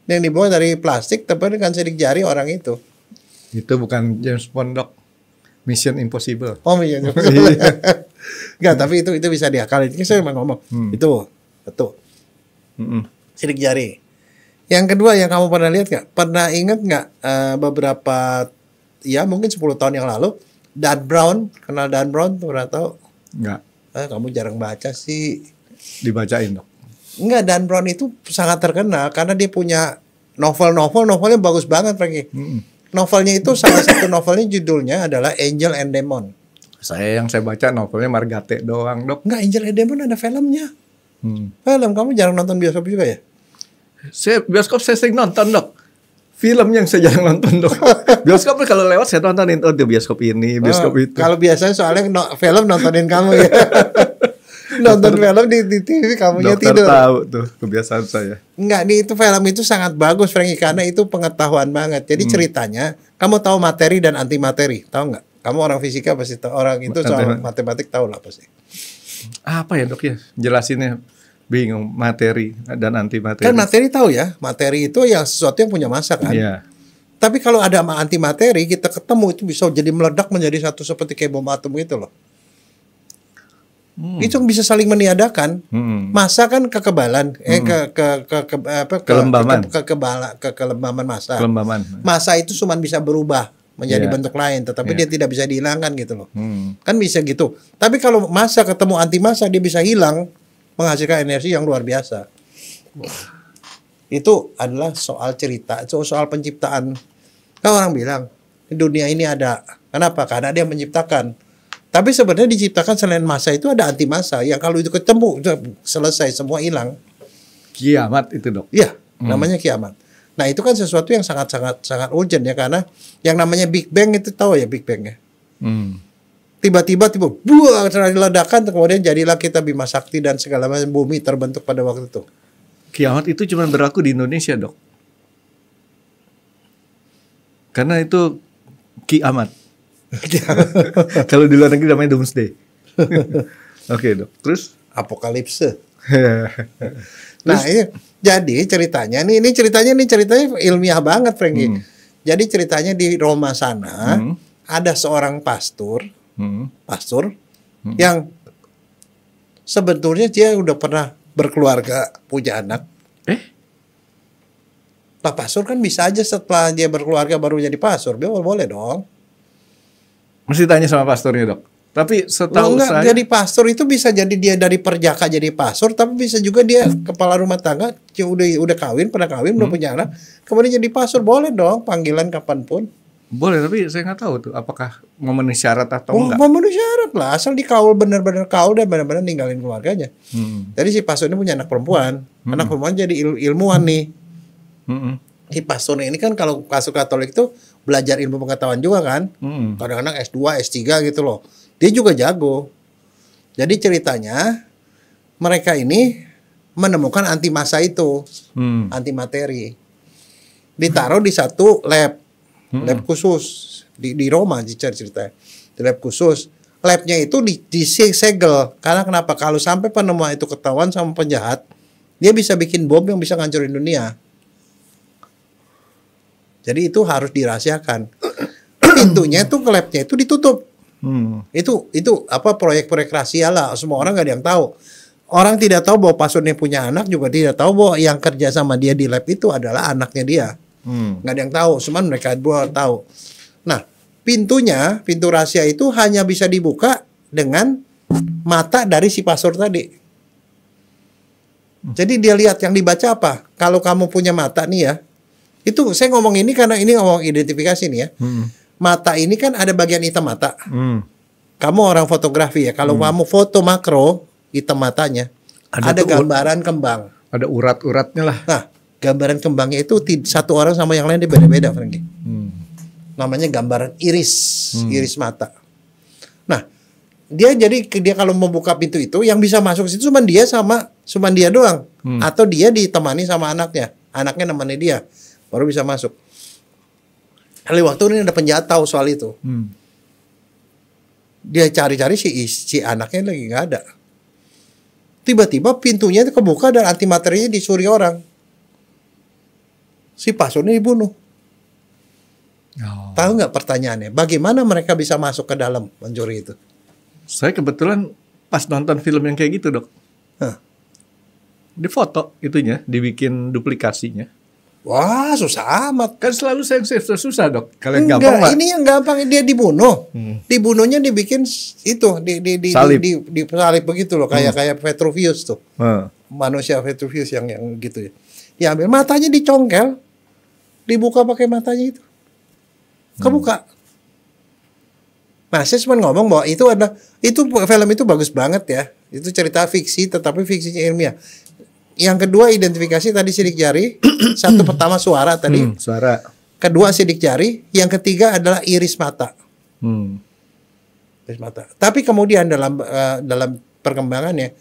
yang dibawa dari plastik, tapi dengan sidik jari orang itu. Itu bukan James Bond, Dok. Mission Impossible. Oh iya. Enggak, tapi itu bisa diakalin. Ini saya mau ngomong. Itu betul. Sidik jari. Yang kedua yang kamu pernah lihat nggak? Pernah ingat nggak beberapa, ya mungkin 10 tahun yang lalu, Dan Brown, kenal Dan Brown? Pernah tahu? Nggak. Kamu jarang baca sih. Dibacain, Dok. Enggak, Dan Brown itu sangat terkenal karena dia punya novelnya bagus banget, Franky. Novelnya itu salah satu novelnya judulnya adalah Angel and Demon. Saya baca novelnya Margate doang, Dok. Enggak, Angel and Demon ada filmnya. Film, kamu jarang nonton bioskop juga ya? Bioskop saya sering nonton, Dok. Film yang saya jarang nonton, Dok. Bioskop kalau lewat saya tontonin, oh di bioskop ini, bioskop itu. Kalau biasanya soalnya film nontonin kamu ya. Nonton film di TV kamunya Dokter tidur. Tahu tuh kebiasaan saya. Enggak, nih itu film itu sangat bagus, Franky, karena itu pengetahuan banget. Jadi ceritanya, kamu tahu materi dan antimateri, tahu nggak? Kamu orang fisika pasti tahu, orang itu soal matematik tahu lah pasti. Apa ya, Dok ya? Jelasinnya bingung, materi dan antimateri. Kan materi tahu ya, materi itu yang sesuatu yang punya massa kan. Iya. Tapi kalau ada antimateri, kita ketemu itu bisa jadi meledak menjadi satu seperti kayak bom atom gitu loh. Itu bisa saling meniadakan. Massa kan kekebalan, kekebalan massa. Massa itu cuma bisa berubah menjadi bentuk lain, tetapi dia tidak bisa dihilangkan gitu loh. Kan bisa gitu. Tapi kalau massa ketemu anti massa, dia bisa hilang, menghasilkan energi yang luar biasa. Itu adalah soal cerita, soal penciptaan. Kan orang bilang dunia ini ada, kenapa? Karena dia menciptakan. Tapi sebenarnya diciptakan selain massa itu ada anti massa yang kalau itu ketemu selesai semua hilang. Kiamat itu, Dok. Iya, namanya kiamat. Nah, itu kan sesuatu yang sangat urgent ya, karena yang namanya Big Bang itu tahu ya Big Bang ya. Tiba-tiba buah terjadi ledakan, kemudian jadilah kita Bima Sakti dan segala macam bumi terbentuk pada waktu itu. Kiamat itu cuma berlaku di Indonesia, Dok. Karena itu kiamat. Kalau di luar negeri namanya doomsday. Oke, Dok. Terus apokalipse. Nah, jadi ceritanya ini ceritanya ilmiah banget, Franky. Jadi ceritanya di Roma sana ada seorang pastor yang sebetulnya dia udah pernah berkeluarga, punya anak. Lah pastor kan bisa aja setelah dia berkeluarga baru jadi pastor, boleh dong. Mesti tanya sama pastornya, Dok. Tapi setahu saya jadi pastor itu bisa jadi dia dari perjaka jadi pastor, tapi bisa juga dia kepala rumah tangga, udah kawin, pernah kawin, udah punya anak, kemudian jadi pastor, boleh dong, panggilan kapanpun. Boleh, tapi saya nggak tahu tuh apakah memenuhi syarat atau enggak. Memenuhi syarat lah, asal dikaul benar-benar kaul dan benar-benar ninggalin keluarganya. Jadi si pastor ini punya anak perempuan, anak perempuan jadi ilmuwan nih. Si pastor ini kan kalau kasus Katolik itu belajar ilmu pengetahuan juga kan, kadang-kadang S2, S3 gitu loh. Dia juga jago. Jadi ceritanya mereka ini menemukan anti massa itu, anti materi, ditaruh di satu lab khusus di Roma ceritanya, di lab khusus. Labnya itu disegel karena kenapa? Kalau sampai penemuan itu ketahuan sama penjahat, dia bisa bikin bom yang bisa ngancurin dunia. Jadi itu harus dirahasiakan. Pintunya tuh ke labnya itu ditutup. Itu apa proyek-proyek rahasia lah. Semua orang gak ada yang tahu. Orang tidak tahu bahwa pastornya punya anak, juga tidak tahu bahwa yang kerja sama dia di lab itu adalah anaknya dia. Gak ada yang tahu. Cuman mereka berdua tahu. Nah, pintu rahasia itu hanya bisa dibuka dengan mata dari si pastor tadi. Jadi dia lihat yang dibaca apa. Kalau kamu punya mata nih ya, itu saya ngomong ini karena ini ngomong identifikasi nih ya. Mata ini kan ada bagian hitam mata. Kamu orang fotografi ya. Kalau kamu foto makro hitam matanya, ada gambaran kembang. Ada urat-uratnya lah. Nah, gambaran kembangnya itu satu orang sama yang lain dia beda-beda, Franky. Namanya gambaran iris mata. Nah, dia kalau membuka pintu itu yang bisa masuk situ cuma dia doang, atau dia ditemani sama anaknya nemenin dia. Baru bisa masuk. Kali waktu ini ada penjahat tahu soal itu. Dia cari-cari si anaknya lagi nggak ada. Tiba-tiba pintunya itu kebuka dan antimaterinya dicuri orang. Si Pasunnya dibunuh. Tahu nggak pertanyaannya? Bagaimana mereka bisa masuk ke dalam mencuri itu? Saya kebetulan pas nonton film yang kayak gitu, Dok. Di foto itunya, dibikin duplikasinya. Wah, susah amat. Kan selalu saya susah, Dok. Kalian Enggak, gampang, Pak. ini yang gampang, dia dibunuh. Dibunuhnya dibikin itu Salib. di salib begitu loh, kayak Vitruvius tuh. Manusia Vitruvius yang gitu ya. Diambil matanya dicongkel, dibuka pakai matanya itu. Kebuka. Nah, saya cuma ngomong bahwa itu film itu bagus banget ya. Itu cerita fiksi tetapi fiksinya ilmiah. Yang kedua identifikasi tadi sidik jari. Satu pertama suara tadi. Suara. Kedua sidik jari. Yang ketiga adalah iris mata. Iris mata. Tapi kemudian dalam perkembangannya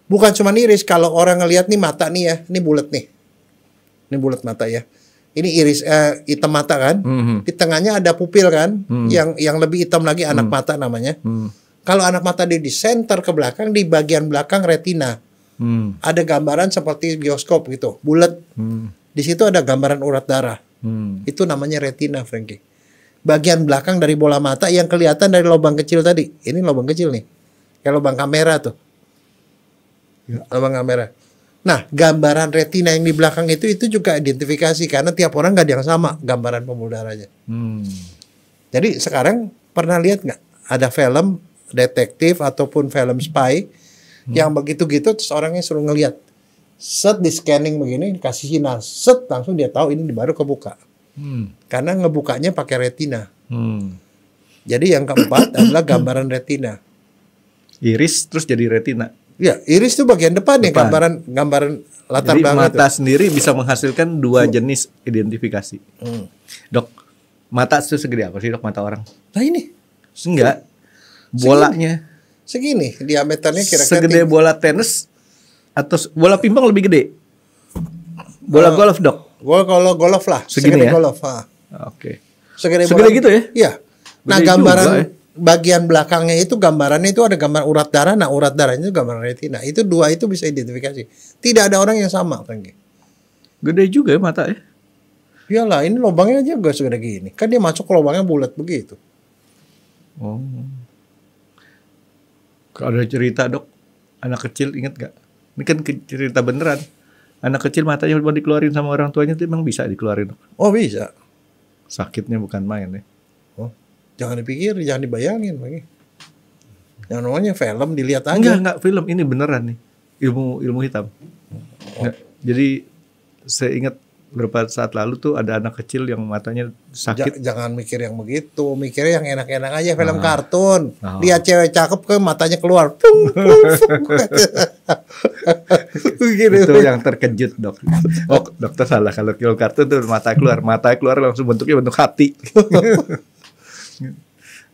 bukan cuma iris. Kalau orang ngelihat nih mata nih ya, ini bulat nih. Ini bulat mata ya. Ini iris hitam mata kan. Di tengahnya ada pupil kan. Yang lebih hitam lagi anak mata namanya. Kalau anak mata di center ke belakang, di bagian belakang retina. Ada gambaran seperti bioskop gitu, bulat. Di situ ada gambaran urat darah. Itu namanya retina, Frankie. Bagian belakang dari bola mata yang kelihatan dari lubang kecil tadi. Ini lubang kecil nih, kayak lubang kamera tuh. Lubang kamera. Nah, gambaran retina yang di belakang itu juga identifikasi karena tiap orang nggak ada yang sama gambaran pembuluh darahnya. Jadi sekarang pernah lihat nggak ada film detektif ataupun film spy yang begitu gitu terus orangnya suruh ngelihat, set di scanning begini, kasih sinyal, set langsung dia tahu ini baru kebuka. Karena ngebukanya pakai retina. Jadi yang keempat adalah gambaran retina. Iris terus jadi retina. Ya, iris itu bagian depan ya, gambaran latar jadi belakang. Mata sendiri bisa menghasilkan dua jenis identifikasi. Dok, mata itu segede apa sih, Dok, mata orang? Nah ini. Enggak. Bolanya segini diameternya kira-kira segede bola tenis atau bola pingpong lebih gede? Bola golf, Dok. Golf lah, segini ya? Golf. Oke. Segede gitu ya? Iya. Nah, gambaran bagian belakangnya itu gambarannya itu ada gambar urat darah. Nah, urat darahnya itu gambaran retina. Itu dua itu bisa identifikasi. Tidak ada orang yang sama, Frankie. Gede juga ya mata ya? Iyalah, ini lubangnya aja gak segede gini. Kan dia masuk ke lubangnya bulat begitu. Oh. Kalau ada cerita, Dok, anak kecil ingat gak? Ini kan cerita beneran. Anak kecil matanya mau dikeluarin sama orang tuanya itu emang bisa dikeluarin, Dok? Oh, bisa. Sakitnya bukan main ya. Oh, jangan dipikir, jangan dibayangin lagi. Yang namanya film dilihat aja. Enggak film, ini beneran nih. Ilmu hitam. Jadi saya ingat beberapa saat lalu tuh ada anak kecil yang matanya sakit. Jangan mikir yang begitu, mikirnya yang enak-enak aja, film kartun. Dia cewek cakep ke matanya keluar. Itu yang terkejut, Dok. Oh, dokter salah, kalau film kartun tuh mata keluar langsung bentuknya bentuk hati.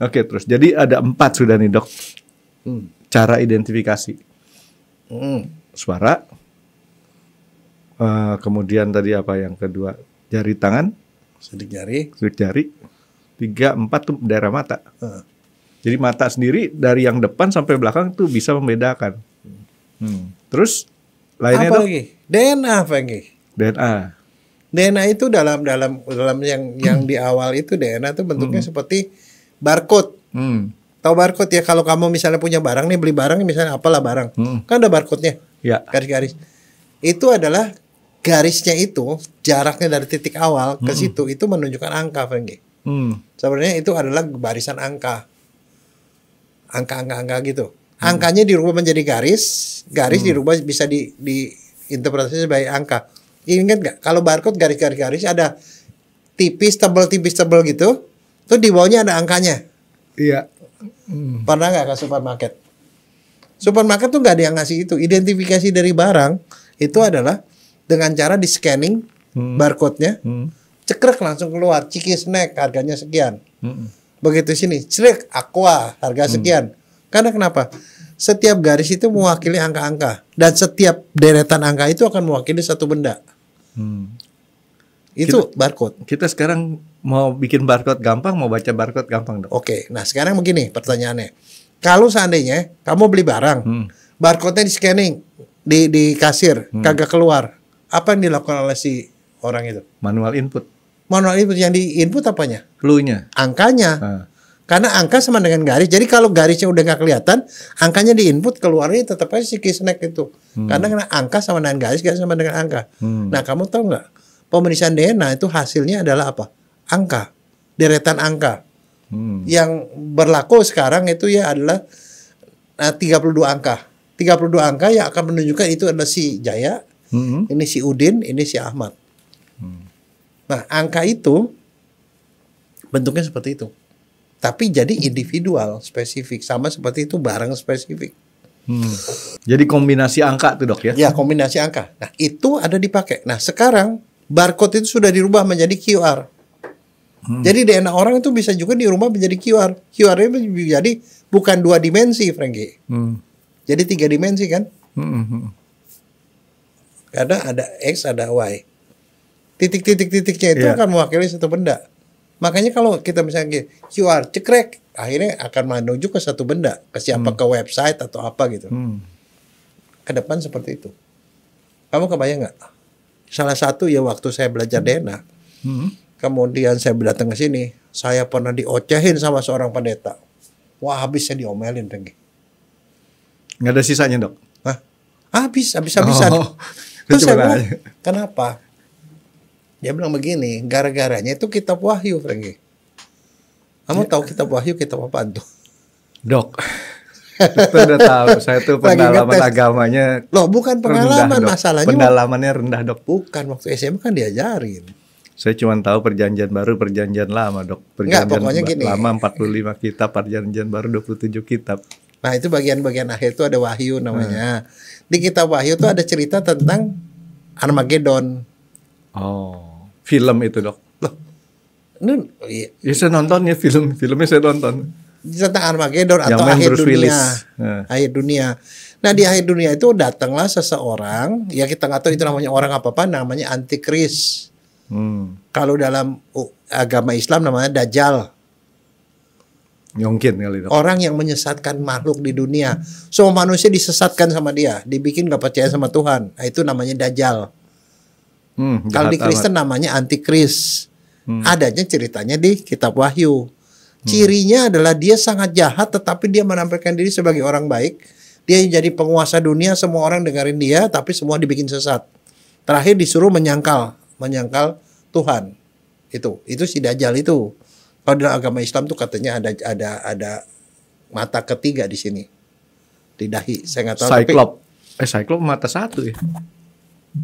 Oke, terus jadi ada 4 sudah nih, Dok. Cara identifikasi. Suara. Kemudian tadi apa yang kedua? Jari tangan, sidik jari. 3, 4 tuh daerah mata. Jadi mata sendiri dari yang depan sampai belakang tuh bisa membedakan. Terus lainnya, apa Dok? lagi? DNA, Frankie. DNA itu dalam yang di awal itu DNA itu bentuknya seperti barcode. Tahu barcode ya, kalau kamu misalnya punya barang nih, beli barang misalnya apalah barang. Kan ada barcode-nya. Ya. Garis-garis. Itu adalah garisnya itu, jaraknya dari titik awal ke situ itu menunjukkan angka, Frankie. Sebenarnya itu adalah barisan angka. Angka gitu. Angkanya dirubah menjadi garis dirubah bisa diinterpretasi sebagai angka. Ingat nggak? Kalau barcode garis ada tipis tebal gitu, tuh di bawahnya ada angkanya. Iya. Pernah nggak ke supermarket? Supermarket tuh nggak ada yang ngasih itu. Identifikasi dari barang itu adalah dengan cara di scanning barcode-nya, cekrek langsung keluar. Ciki snack harganya sekian. Begitu sini, cekrek aqua harga sekian. Karena kenapa? Setiap garis itu mewakili angka-angka dan setiap deretan angka itu akan mewakili satu benda. Itu barcode. Kita sekarang mau bikin barcode gampang, mau baca barcode gampang, Dok. Oke, nah sekarang begini pertanyaannya. Kalau seandainya kamu beli barang, barcode-nya di scanning, di kasir, kagak keluar, apa yang dilakukan oleh si orang itu? Manual input. Manual input, yang di input apanya? Clue-nya. Angkanya. Karena angka sama dengan garis. Jadi kalau garisnya udah nggak kelihatan, angkanya di input, keluarnya tetap aja si Keysnack itu. Karena angka sama dengan garis sama dengan angka. Nah, kamu tahu nggak? Pemeriksaan DNA itu hasilnya adalah apa? Angka, deretan angka. Yang berlaku sekarang itu ya adalah 32 angka. 32 angka yang akan menunjukkan itu adalah si Jaya, ini si Udin, ini si Ahmad. Nah, angka itu bentuknya seperti itu. Tapi jadi individual, spesifik. Sama seperti itu barang spesifik. Jadi kombinasi angka tuh, Dok, ya? Ya, kombinasi angka. Nah, itu ada dipakai. Nah, sekarang barcode itu sudah dirubah menjadi QR. Jadi DNA orang itu bisa juga dirubah menjadi QR. QR-nya jadi bukan 2 dimensi, Frankie. Jadi 3 dimensi kan? Karena ada X, ada Y. Titik-titik-titiknya itu akan mewakili satu benda. Makanya kalau kita misalnya QR cekrek, akhirnya akan menuju ke satu benda, ke siapa, ke website atau apa gitu. Ke depan seperti itu. Kamu kebayang nggak? Salah satu ya waktu saya belajar DNA, kemudian saya datang ke sini, saya pernah diocehin sama seorang pendeta. Wah, habis saya diomelin, Pengki. Nggak ada sisanya, Dok? Hah? Habis-habisan. Terus saya bilang, kenapa? Dia bilang begini, gara-garanya itu kitab Wahyu, Frankie. Kamu tahu kitab Wahyu, kitab apaan tuh? Dok, kita udah tahu. Saya tuh pendalaman agamanya. Loh, bukan pengalaman, rendah, masalahnya. Pendalamannya rendah, Dok. Bukan, waktu SMA kan diajarin. Saya cuma tahu perjanjian baru, perjanjian lama, Dok. Perjanjian pokoknya gini. lama 45 kitab, perjanjian baru 27 kitab. Nah, itu bagian-bagian akhir itu ada Wahyu namanya. Di kitab Wahyu itu ada cerita tentang Armageddon. Oh, film itu, Dok. Loh, ya saya nonton ya filmnya saya nonton. Tentang Armageddon atau akhir dunia. Akhir dunia. Nah, di akhir dunia itu datanglah seseorang, ya kita nggak tahu itu namanya orang apa-apa, namanya Antikris. Kalau dalam agama Islam namanya Dajjal. Mungkin kali, Dok. Orang yang menyesatkan makhluk di dunia. Semua manusia disesatkan sama dia, dibikin nggak percaya sama Tuhan. Nah, itu namanya Dajjal. Kalau di Kristen namanya Antikris. Adanya ceritanya di kitab Wahyu. Cirinya adalah dia sangat jahat, tetapi dia menampilkan diri sebagai orang baik. Dia jadi penguasa dunia, semua orang dengerin dia, tapi semua dibikin sesat. Terakhir disuruh menyangkal Tuhan. Itu si Dajjal itu. Kalau dalam agama Islam tuh katanya ada mata ketiga di sini, di dahi. Saya nggak tahu. Cyclops mata satu ya.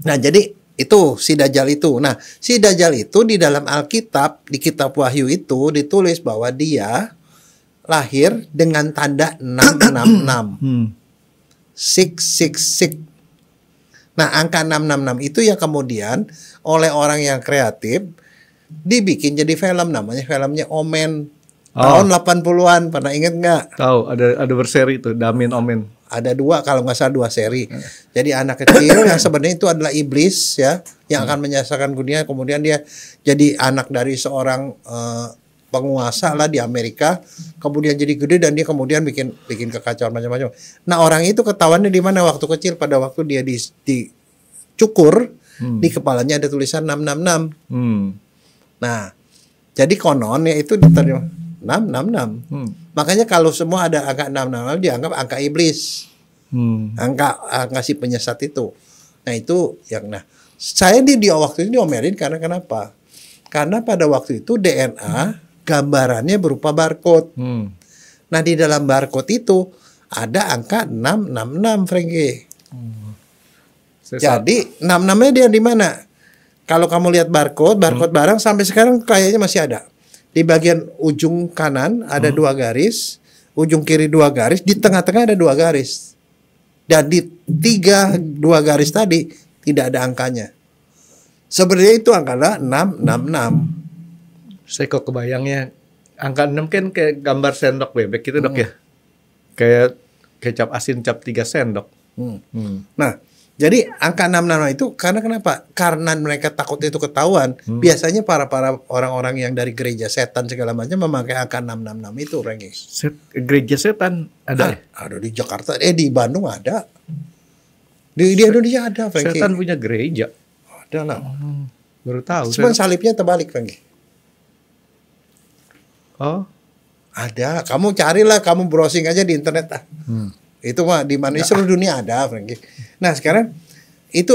Nah, jadi itu si Dajjal itu. Nah, si Dajjal itu di dalam Alkitab, di kitab Wahyu itu ditulis bahwa dia lahir dengan tanda 666. 666. Nah, angka 666 itu yang kemudian oleh orang yang kreatif dibikin jadi film, namanya filmnya Omen. Tahun 80-an, pernah inget nggak? Tahu, ada berseri itu, Damin Omen. Ada 2, kalau nggak salah 2 seri. Jadi anak kecil yang sebenarnya itu adalah iblis ya, yang akan menyesatkan dunia. Kemudian dia jadi anak dari seorang penguasa lah di Amerika. Kemudian jadi gede dan dia kemudian bikin kekacauan macam-macam. Nah, orang itu ketahuannya di mana waktu kecil, pada waktu dia dicukur, di kepalanya ada tulisan 666. Nah, jadi kononnya itu diterima 666. Makanya kalau semua ada angka 666 dianggap angka iblis. Angka si penyesat itu. Nah, itu yang saya di waktu itu diomelin karena kenapa? Karena pada waktu itu DNA gambarannya berupa barcode. Nah, di dalam barcode itu ada angka 666, Frankie. Jadi 66-nya dia di mana? Kalau kamu lihat barcode barang sampai sekarang kayaknya masih ada. Di bagian ujung kanan ada 2 garis, ujung kiri 2 garis, di tengah-tengah ada 2 garis. Dan di 2 garis tadi tidak ada angkanya. Sebenarnya itu angka 666. Saya kok kebayangnya angka 6 kan kayak gambar sendok bebek gitu, Dok ya. Kayak kecap asin cap 3 sendok. Nah, Jadi angka 666 itu karena kenapa? Karena mereka takut itu ketahuan. Biasanya para orang-orang yang dari gereja setan segala macam memakai angka 666 itu, Franky. Gereja setan ada? Ada di Jakarta, di Bandung ada. Di Indonesia ada, Franky. Setan punya gereja. Ada lah. Baru tahu. Cuman salibnya terbalik, Franky. Oh. Ada. Kamu carilah, kamu browsing aja di internet lah. Itu mah di mana di seluruh dunia ada, Franky. Nah, sekarang itu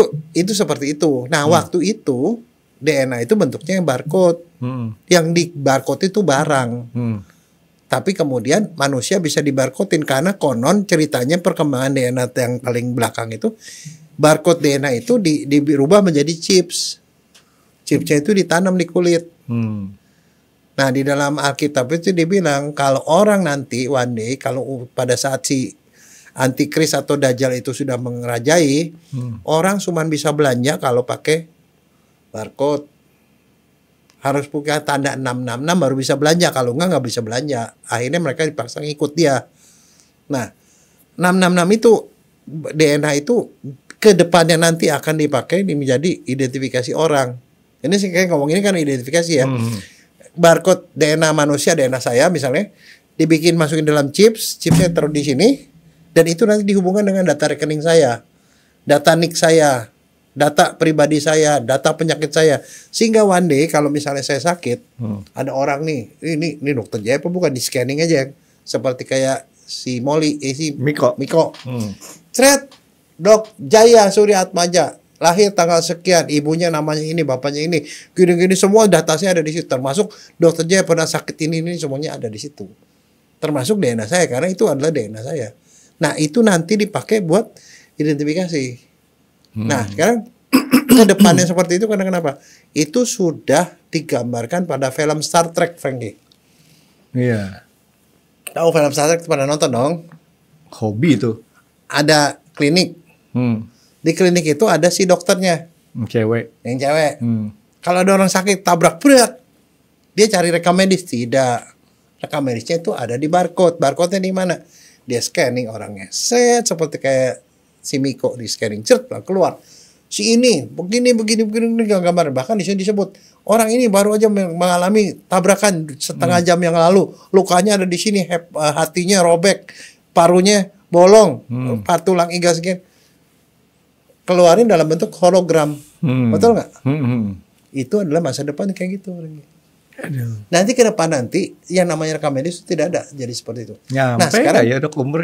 seperti itu. Nah, waktu itu DNA itu bentuknya barcode. Yang di barcode itu barang. Tapi kemudian manusia bisa dibarcodein karena konon ceritanya perkembangan DNA yang paling belakang itu barcode DNA itu dirubah menjadi chips. Chipsnya itu ditanam di kulit. Nah, di dalam Alkitab itu dibilang kalau orang nanti one day kalau pada saat si Antikris atau Dajjal itu sudah mengerajai, orang cuma bisa belanja kalau pakai barcode. Harus punya tanda 666 baru bisa belanja, kalau nggak bisa belanja. Akhirnya mereka dipaksa ngikut dia. Nah, 666 itu DNA itu ke depannya nanti akan dipakai menjadi identifikasi orang. Ini sih kayak ngomong ini kan identifikasi ya. Barcode DNA manusia, DNA saya misalnya dibikin masukin dalam chipsnya taruh di sini. Dan itu nanti dihubungkan dengan data rekening saya, data NIK saya, data pribadi saya, data penyakit saya. Sehingga one day kalau misalnya saya sakit, ada orang nih, ini dokter Jaya apa bukan, di scanning aja. Seperti kayak si Molly, si Miko. Cret, Dok Jaya Surya Atmaja, lahir tanggal sekian, ibunya namanya ini, bapaknya ini, gini-gini semua datanya ada di situ. Termasuk dokter Jaya pernah sakit ini semuanya ada di situ. Termasuk DNA saya, karena itu adalah DNA saya. Nah, itu nanti dipakai buat identifikasi. Nah, sekarang ke depannya seperti itu karena kenapa? Itu sudah digambarkan pada film Star Trek, Franky. Iya. Tahu film Star Trek pada nonton dong? Hobi itu. Ada klinik. Di klinik itu ada si dokternya. Cewek. Yang cewek. Kalau ada orang sakit tabrak berat, dia cari rekam medis. Tidak. Rekam medisnya itu ada di barcode. Barcode-nya di mana? Dia scanning orangnya, seperti kayak si Miko di scanning, keluar. Si ini begini gambar. Bahkan di sini disebut orang ini baru aja mengalami tabrakan setengah jam yang lalu, lukanya ada di sini, hatinya robek, parunya bolong, tulang iga sekian. Keluarin dalam bentuk hologram, betul nggak? Itu adalah masa depan kayak gitu. Nanti ke depan nanti yang namanya rekam medis tidak ada jadi seperti itu. Nyampe nah, sekarang ya Dok umur.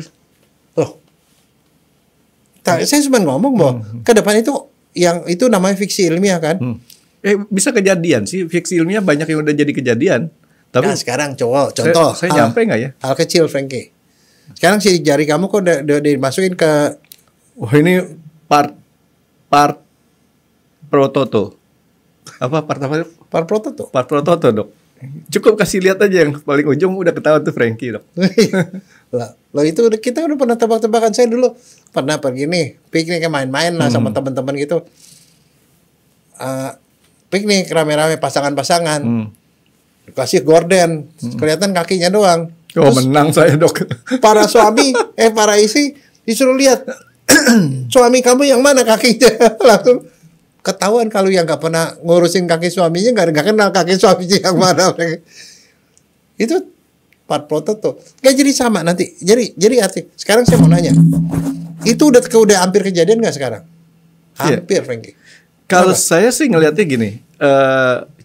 Saya cuma ngomong bahwa ke depan itu yang itu namanya fiksi ilmiah kan? Bisa kejadian sih, fiksi ilmiah banyak yang udah jadi kejadian. Tapi nah, sekarang contoh saya nyampe nggak ya? Hal kecil, Franky. Sekarang si jari kamu kok udah dimasukin ke ini part prototo. Apa part apa? Part prototo. Part prototo, Dok. Cukup kasih lihat aja yang paling ujung udah ketahuan tuh Franky, Dok. Loh itu kita udah pernah tebak-tebakan. Saya dulu pernah pergi nih piknik main-main lah sama teman-teman gitu. Piknik rame-rame pasangan-pasangan. Kasih gorden, kelihatan kakinya doang. Terus, menang saya, Dok. Para suami, para istri disuruh lihat suami kamu yang mana kakinya. Langsung ketahuan kalau yang nggak pernah ngurusin kaki suaminya nggak kenal kaki suaminya yang mana. Itu part prototo. Kayak jadi sama nanti. Jadi arti. Sekarang saya mau nanya, itu udah hampir kejadian nggak sekarang? Hampir, Franky. Kalau saya sih ngelihatnya gini,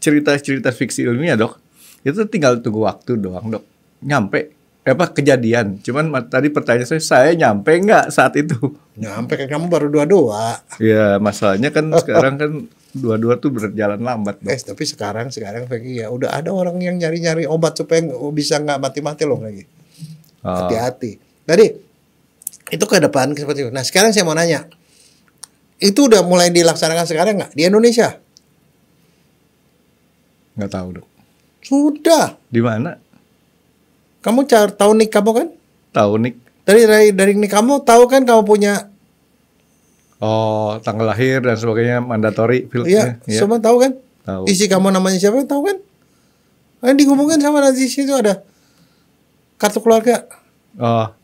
cerita-cerita fiksi ilmiah, Dok, itu tinggal tunggu waktu doang, Dok. Nyampe kejadian. Cuman tadi pertanyaan saya nyampe nggak saat itu? Nyampe kan, kamu baru 22. Ya masalahnya kan sekarang kan 22 tuh berjalan lambat, Dok. Tapi sekarang Franky ya udah ada orang yang nyari-nyari obat supaya bisa nggak mati-mati loh lagi. Hati-hati. Jadi itu ke depan seperti itu. Nah sekarang saya mau nanya, itu udah mulai dilaksanakan sekarang nggak di Indonesia? Nggak tahu, Dok. Sudah. Di mana? Kamu tahu nik kamu kan? Tahu nik. Dari nik kamu tahu kan kamu punya tanggal lahir dan sebagainya mandatory. Iya, semua tahu kan? Tahu. Isi kamu namanya siapa tahu kan? Kan dihubungkan sama nanti situ ada kartu keluarga.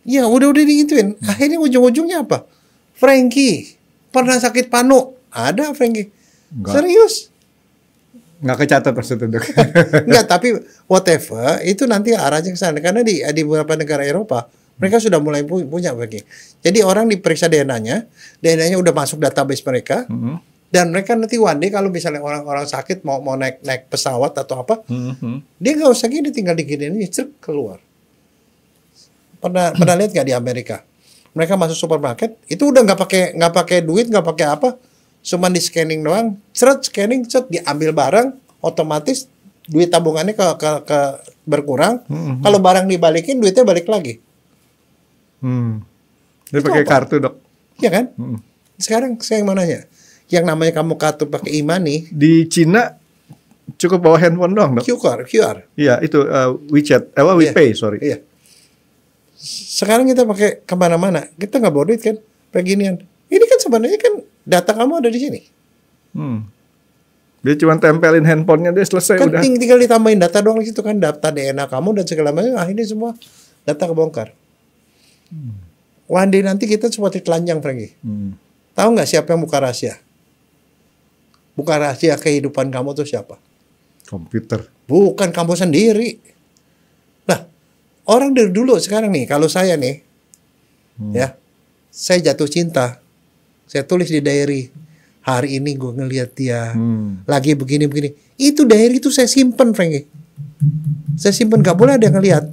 Iya, udah digituin. Akhirnya ujung-ujungnya apa? Franky Pernah sakit panu? Ada, Frankie. Serius. Nggak kecatat maksudnya, Dok. Enggak, tapi whatever, itu nanti arahnya ke sana. Karena di beberapa negara Eropa, mereka sudah mulai punya, Frankie. Jadi orang diperiksa DNA-nya udah masuk database mereka, dan mereka nanti one day kalau misalnya orang-orang sakit mau naik pesawat atau apa, dia nggak usah gini, tinggal diginiin aja, keluar. Pernah lihat nggak di Amerika? Mereka masuk supermarket, itu udah nggak pakai duit, nggak pakai apa, cuma di scanning doang, scanning, diambil barang, otomatis duit tabungannya ke berkurang. Kalau barang dibalikin, duitnya balik lagi. Dia pakai kartu, Dok. Iya kan? Sekarang saya mau nanya, yang namanya kamu kartu pakai e-money di Cina cukup bawa handphone doang, Dok. QR. Iya, itu WeChat, WePay, sorry. Iya. Sekarang kita pakai kemana-mana, kita nggak bawa duit kan, beginian. Ini kan sebenarnya kan data kamu ada di sini. Dia cuma tempelin handphonenya, dia selesai kan udah. Tinggal ditambahin data doang di situ kan, data DNA kamu dan segala macam. Ini semua data kebongkar. One day nanti kita seperti telanjang, Frankie. Tahu nggak siapa yang buka rahasia? Buka rahasia kehidupan kamu tuh siapa? Komputer. Bukan kamu sendiri. Nah, orang dari dulu sekarang nih, kalau saya nih, ya, saya jatuh cinta, saya tulis di diary, hari ini gue ngelihat dia, lagi begini-begini. Itu diary itu saya simpen, Frankie. Saya simpen, gak boleh ada yang ngelihat,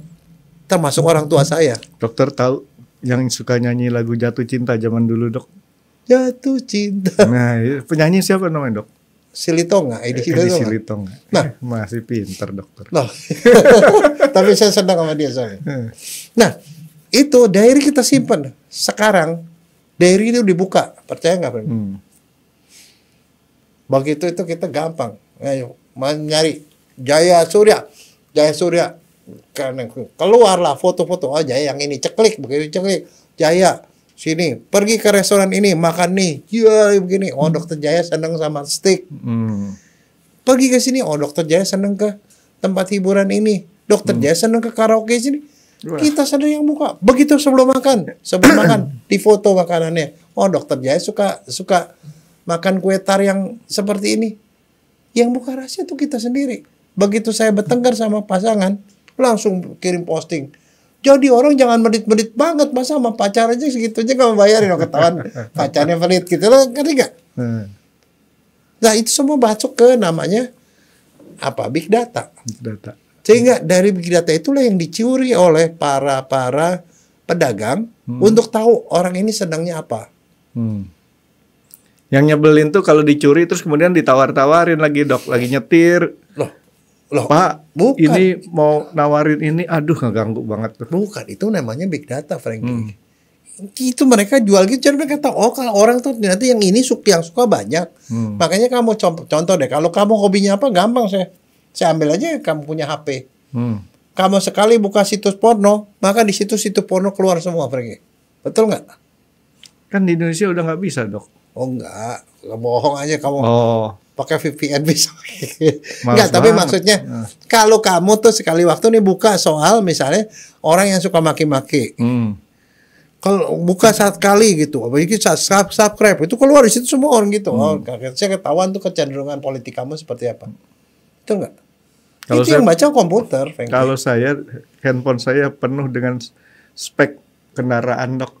termasuk orang tua saya. Dokter tahu yang suka nyanyi lagu Jatuh Cinta zaman dulu, Dok? Jatuh cinta. Nah, penyanyi siapa namanya, Dok? Silitonga, Edi Silitonga. Nah, masih pinter, Dokter. Loh. Tapi saya senang sama dia soalnya. Nah, itu diary kita simpan. Sekarang diary itu dibuka, percaya nggak, Pak? Begitu itu kita gampang. Ayo, nyari Jaya Surya, karena keluarlah foto-foto. Oh, Jaya yang ini, ceklik, begitu ceklik. Jaya sini, pergi ke restoran ini, makan nih, ya begini. Oh, Dokter Jaya seneng sama steak. Pergi ke sini, oh Dokter Jaya seneng ke tempat hiburan ini. Dokter Jaya seneng ke karaoke sini. Kita seneng yang buka. Begitu sebelum makan di foto makanannya. Oh, Dokter Jaya suka makan kue tar yang seperti ini. Yang buka rahasia tuh kita sendiri. Begitu saya bertengkar sama pasangan, langsung kirim posting. Jadi orang jangan medit-medit banget, masa sama pacar aja segitu aja gak mau bayarin, ketahuan pacarnya pelit gitu loh, ngerti gak? Nah itu semua masuk ke namanya apa? Big data. Sehingga dari big data itulah yang dicuri oleh para pedagang untuk tahu orang ini sedangnya apa. Yang nyebelin tuh kalau dicuri terus kemudian ditawar-tawarin lagi, Dok, lagi nyetir. Loh, Pak, bukan. Ini mau nawarin ini, aduh ngeganggu banget tuh. Bukan, itu namanya big data, Frankie. Itu mereka jual gitu, jadi mereka tahu, oh kalau orang tuh nanti yang ini yang suka banyak. Makanya kamu contoh deh, kalau kamu hobinya apa, gampang saya ambil aja kamu punya HP. Kamu sekali buka situs porno, maka di situs-situs porno keluar semua, Frankie. Betul nggak? Kan di Indonesia udah nggak bisa, Dok. Oh enggak, bohong aja kamu. Pakai VPN bisa. Enggak, tapi maksudnya kalau kamu tuh sekali waktu nih buka soal misalnya orang yang suka maki-maki. Kalau buka saat kali gitu, apalagi saat subscribe itu keluar di situ semua orang gitu. Oh, saya ketahuan tuh kecenderungan politik kamu seperti apa. Itu enggak? Kalau itu yang baca komputer. Kalau saya, handphone saya penuh dengan spek kendaraan, Dok.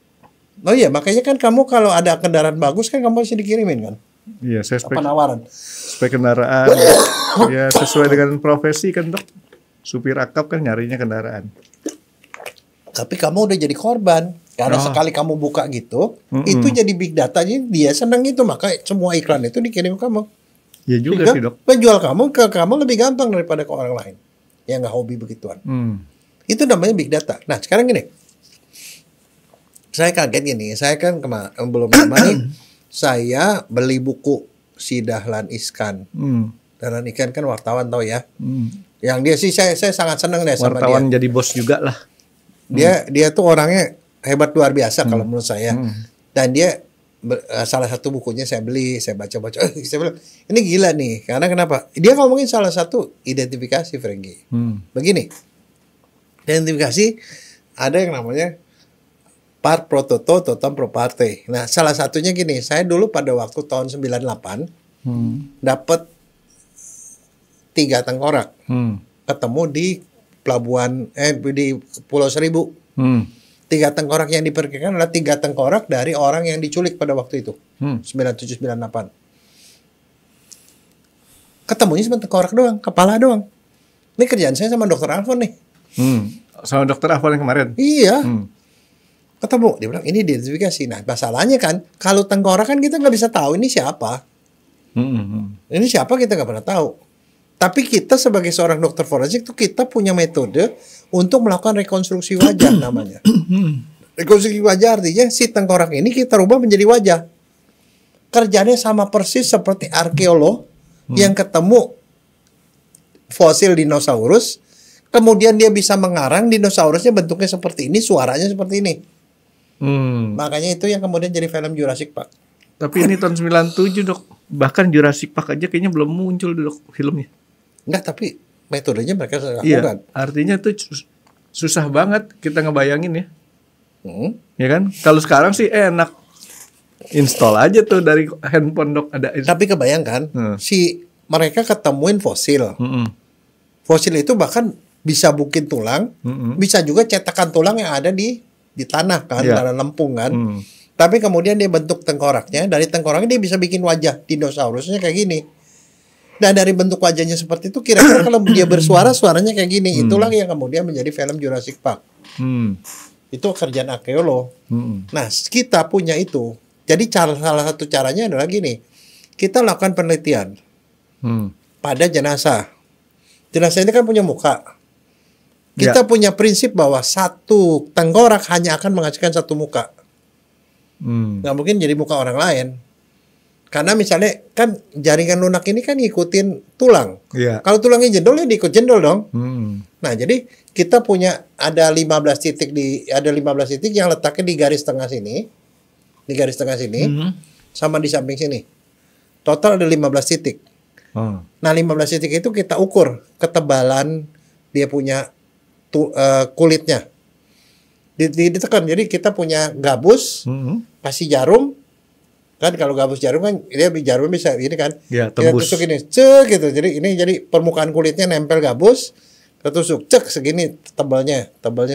Oh iya, makanya kan kamu kalau ada kendaraan bagus kan kamu harus dikirimin kan? Iya, saya penawaran. Spek kendaraan ya sesuai dengan profesi kan, Dok. Supir akap kan nyarinya kendaraan. Tapi kamu udah jadi korban. Karena sekali kamu buka gitu, itu jadi big data, dia senang itu, maka semua iklan itu dikirim ke kamu. Iya juga sih, Dok. Penjual kamu ke kamu lebih gampang daripada ke orang lain yang nggak hobi begituan. Itu namanya big data. Nah, sekarang gini. Saya kaget gini, saya kan belum lama nih, saya beli buku si Dahlan Iskan. Dahlan Iskan kan wartawan tahu ya. Yang dia sih saya sangat senang deh sama dia. Wartawan jadi bos juga lah. Dia tuh orangnya hebat luar biasa kalau menurut saya. Dan dia salah satu bukunya saya beli, saya baca-baca. Saya bilang, ini gila nih. Karena kenapa? Dia ngomongin salah satu identifikasi, Frankie. Begini. Identifikasi ada yang namanya Par pro toto, totam pro parte. Nah, salah satunya gini, saya dulu pada waktu tahun 98 dapat 3 tengkorak. Ketemu di pelabuhan di Pulau Seribu. 3 tengkorak yang diperkirakan adalah 3 tengkorak dari orang yang diculik pada waktu itu. 9798. Ketemunya cuma tengkorak doang, kepala doang. Ini kerjaan saya sama dokter Alfon nih. Sama dokter Alfon yang kemarin? Iya. Ketemu, dia bilang ini identifikasi. Nah, masalahnya kan kalau tengkorak kan kita nggak bisa tahu ini siapa. Ini siapa kita nggak pernah tahu. Tapi kita sebagai seorang dokter forensik itu kita punya metode untuk melakukan rekonstruksi wajah namanya. Rekonstruksi wajah artinya si tengkorak ini kita rubah menjadi wajah. Kerjanya sama persis seperti arkeolog yang ketemu fosil dinosaurus, kemudian dia bisa mengarang dinosaurusnya bentuknya seperti ini, suaranya seperti ini. Makanya itu yang kemudian jadi film Jurassic Park. Tapi ini tahun 97 dok. Bahkan Jurassic Park aja kayaknya belum muncul dok filmnya. Enggak, tapi metodenya mereka lakukan. Iya, artinya tuh susah banget kita ngebayangin ya. Ya kan? Kalau sekarang sih enak. Install aja tuh dari handphone dok ada. Tapi kebayangkan si mereka ketemuin fosil. Fosil itu bahkan bisa bukin tulang, bisa juga cetakan tulang yang ada di tanah kan, dalam lempung kan. Tapi kemudian dia bentuk tengkoraknya, dari tengkoraknya dia bisa bikin wajah dinosaurusnya kayak gini. Dan dari bentuk wajahnya seperti itu, kira-kira kalau dia bersuara, suaranya kayak gini. Itulah yang kemudian menjadi film Jurassic Park. Itu kerjaan arkeolog. Nah, kita punya itu. Jadi salah satu caranya adalah gini. Kita lakukan penelitian pada jenazah. Jenazah ini kan punya muka. Kita punya prinsip bahwa satu tengkorak hanya akan menghasilkan satu muka. Nggak mungkin jadi muka orang lain. Karena misalnya kan jaringan lunak ini kan ngikutin tulang. Kalau tulangnya jendol ya diikut jendol dong. Nah, jadi kita punya ada 15 titik yang letaknya di garis tengah sini. Di garis tengah sini sama di samping sini. Total ada 15 titik. Nah, 15 titik itu kita ukur ketebalan dia punya kulitnya. Ditekan. Jadi kita punya gabus, kasih jarum. Kan kalau gabus jarum kan dia jarum bisa ini kan. Tembus. Kita tusuk ini, cek gitu. Jadi ini jadi permukaan kulitnya nempel gabus, ketusuk, cek segini tebalnya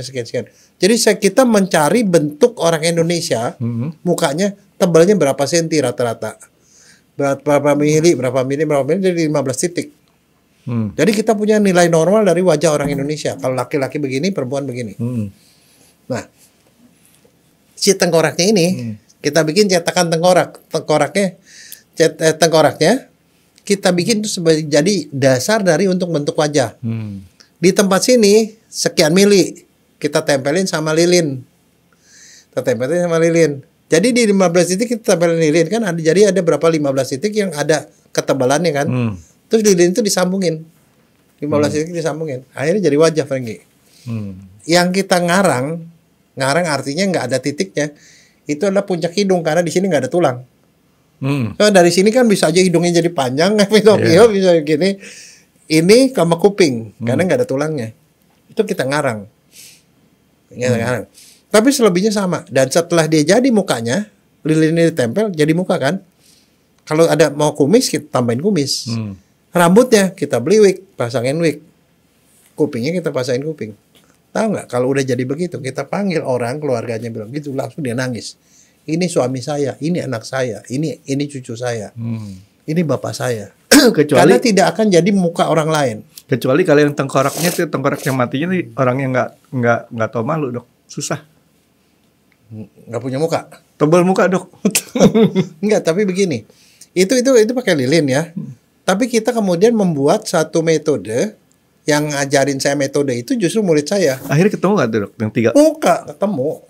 sekian. Jadi kita mencari bentuk orang Indonesia, mukanya tebalnya berapa senti rata-rata. Berapa mili dari 15 titik. Jadi kita punya nilai normal dari wajah orang Indonesia. Kalau laki-laki begini, perempuan begini. Nah, si tengkoraknya ini kita bikin cetakan tengkoraknya kita bikin itu sebagai jadi dasar dari untuk bentuk wajah. Di tempat sini sekian mili kita tempelin sama lilin. Jadi di 15 titik kita tempelin lilin kan jadi ada berapa 15 titik yang ada ketebalannya kan. Terus lilin itu disambungin. 15 titik disambungin. Akhirnya jadi wajah Franky. Yang kita ngarang artinya nggak ada titiknya. Itu adalah puncak hidung karena di sini nggak ada tulang. So, dari sini kan bisa aja hidungnya jadi panjang, Pinocchio bisa gini. Ini sama kuping karena nggak ada tulangnya. Itu kita ngarang. Tapi selebihnya sama. Dan setelah dia jadi mukanya, lilinnya ditempel jadi muka kan. Kalau ada mau kumis kita tambahin kumis. Rambutnya kita beli wig, pasangin wig. Kupingnya kita pasangin kuping. Tahu nggak? Kalau udah jadi begitu, kita panggil orang keluarganya bilang gitu, langsung dia nangis. Ini suami saya, ini anak saya, ini cucu saya, ini bapak saya. Karena tidak akan jadi muka orang lain. Kecuali kalau yang tengkoraknya itu tengkorak yang matinya nih orang yang nggak tahu malu dok, susah. Nggak punya muka. Tebal muka dok. Enggak, tapi begini, itu pakai lilin ya. Tapi kita kemudian membuat satu metode. Yang ngajarin saya metode itu justru murid saya. Akhirnya ketemu gak dok? Yang 3? Muka, ketemu.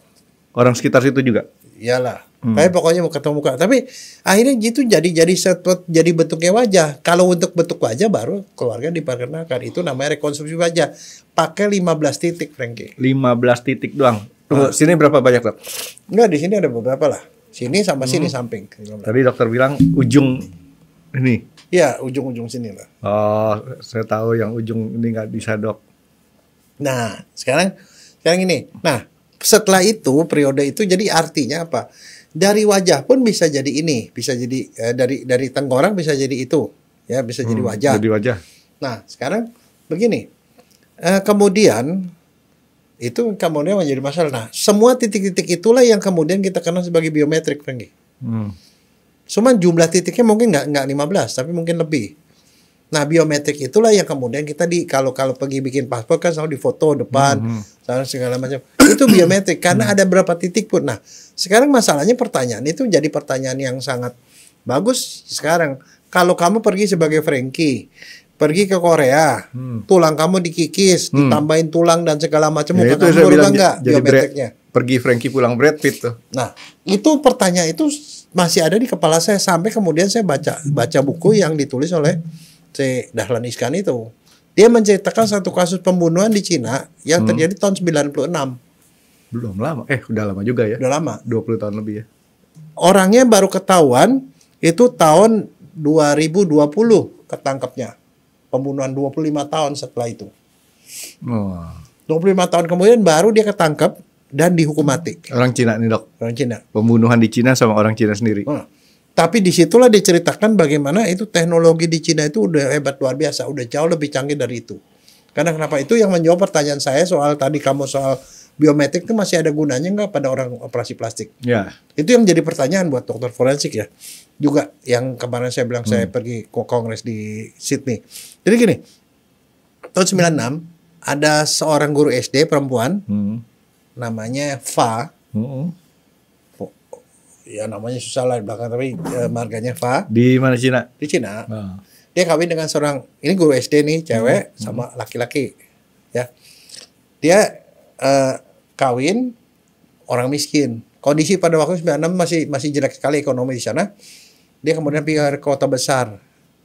Orang sekitar situ juga? Iyalah. Kayak pokoknya mau ketemu muka. Tapi akhirnya itu jadi bentuknya wajah. Kalau untuk bentuk wajah baru keluarga diperkenalkan. Itu namanya rekonstruksi wajah. Pakai 15 titik, Franky. 15 titik doang. Tunggu, sini berapa banyak dok? Enggak, di sini ada beberapa lah. Sini sama sini samping. Tadi dokter bilang ujung ini. Ya, ujung-ujung sini lah. Oh, saya tahu yang ujung ini nggak bisa dok. Nah, sekarang ini. Nah, setelah itu periode itu jadi artinya apa? Dari wajah pun bisa jadi ini, bisa jadi dari tengkorak bisa jadi itu, ya bisa jadi wajah. Jadi wajah. Nah sekarang begini, kemudian itu kemudian menjadi masalah. Nah semua titik-titik itulah yang kemudian kita kenal sebagai biometrik, Franky. Cuman jumlah titiknya mungkin nggak 15, tapi mungkin lebih. Nah biometrik itulah yang kemudian kita kalau pergi bikin paspor kan selalu difoto depan, segala macam. Itu biometrik karena ada berapa titik pun. Nah sekarang masalahnya pertanyaan itu jadi pertanyaan yang sangat bagus sekarang. Kalau kamu pergi sebagai Franky, pergi ke Korea, tulang kamu dikikis, ditambahin tulang dan segala macam, ya, kamu berubah nggak biometriknya? Pergi Franky pulang Brad Pitt tuh. Nah itu pertanyaan itu masih ada di kepala saya sampai kemudian saya baca buku yang ditulis oleh si Dahlan Iskan itu. Dia menceritakan satu kasus pembunuhan di Cina yang terjadi tahun 96. Belum lama. Udah lama juga ya. Udah lama. 20 tahun lebih ya. Orangnya baru ketahuan itu tahun 2020 ketangkepnya. Pembunuhan 25 tahun setelah itu. 25 tahun kemudian baru dia ketangkep dan dihukum mati. Orang Cina nih, Dok. Orang Cina. Pembunuhan di Cina sama orang Cina sendiri. Tapi disitulah diceritakan bagaimana itu teknologi di Cina itu udah hebat luar biasa, udah jauh lebih canggih dari itu. Karena kenapa itu yang menjawab pertanyaan saya soal tadi kamu soal biometrik itu masih ada gunanya nggak pada orang operasi plastik? Ya. Itu yang jadi pertanyaan buat dokter forensik ya. Juga yang kemarin saya bilang saya pergi ke kongres di Sydney. Jadi gini, tahun 96 ada seorang guru SD perempuan namanya Fa. Ya namanya susah lah di belakang tapi marganya Fa. Di mana Cina? Di Cina. Dia kawin dengan seorang ini guru SD nih cewek sama laki-laki. Ya. Dia kawin orang miskin. Kondisi pada waktu 96 masih jelek sekali ekonomi di sana. Dia kemudian pindah ke kota besar.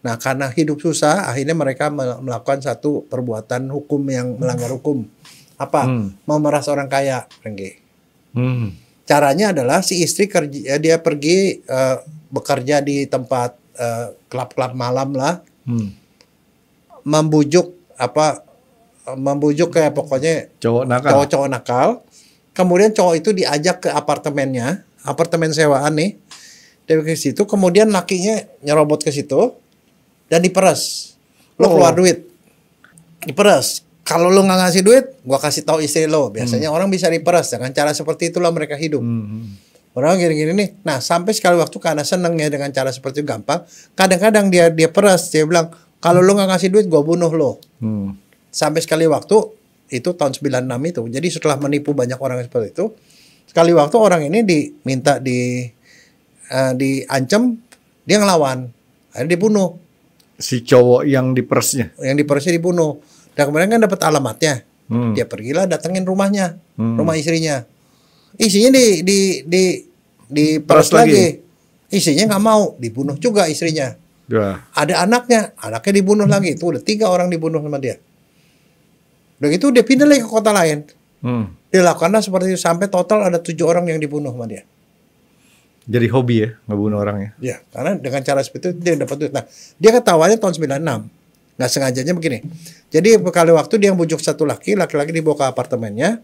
Nah, karena hidup susah, akhirnya mereka melakukan satu perbuatan hukum yang melanggar hukum. Apa? Memeras orang kaya, Franky. Caranya adalah si istri kerja, dia pergi bekerja di tempat klub-klub malam lah, membujuk kayak pokoknya cowok-cowok nakal. Kemudian cowok itu diajak ke apartemennya, apartemen sewaan nih, dari ke situ. Kemudian lakinya nyerobot ke situ dan diperas. Lo keluar duit, diperas. Kalau lo nggak ngasih duit, gua kasih tahu istri lo. Biasanya orang bisa diperas dengan cara seperti itulah mereka hidup. Orang gini-gini nih. Nah sampai sekali waktu karena seneng ya dengan cara seperti itu gampang. Kadang-kadang dia peras. Dia bilang kalau lo nggak ngasih duit, gua bunuh lo. Sampai sekali waktu itu tahun 96 itu. Jadi setelah menipu banyak orang seperti itu, sekali waktu orang ini diminta diancam, dia ngelawan. Akhirnya dibunuh. Si cowok yang diperesnya. Yang diperesnya dibunuh. Dan kemudian kan dapat alamatnya. Dia pergilah datengin rumahnya, rumah istrinya. Isinya diperas lagi. Istrinya nggak mau, dibunuh juga istrinya. Ada anaknya dibunuh lagi. Itu udah 3 orang dibunuh sama dia. Udah gitu dia pindah lagi ke kota lain. Dia lakukanlah seperti itu sampai total ada 7 orang yang dibunuh sama dia. Jadi hobi ya ngebunuh orang ya. Ya, karena dengan cara seperti itu dia dapat duit. Nah, dia ketawanya tahun 96. Nggak sengajanya begini. Jadi berkali waktu dia bujuk satu laki-laki dibawa ke apartemennya.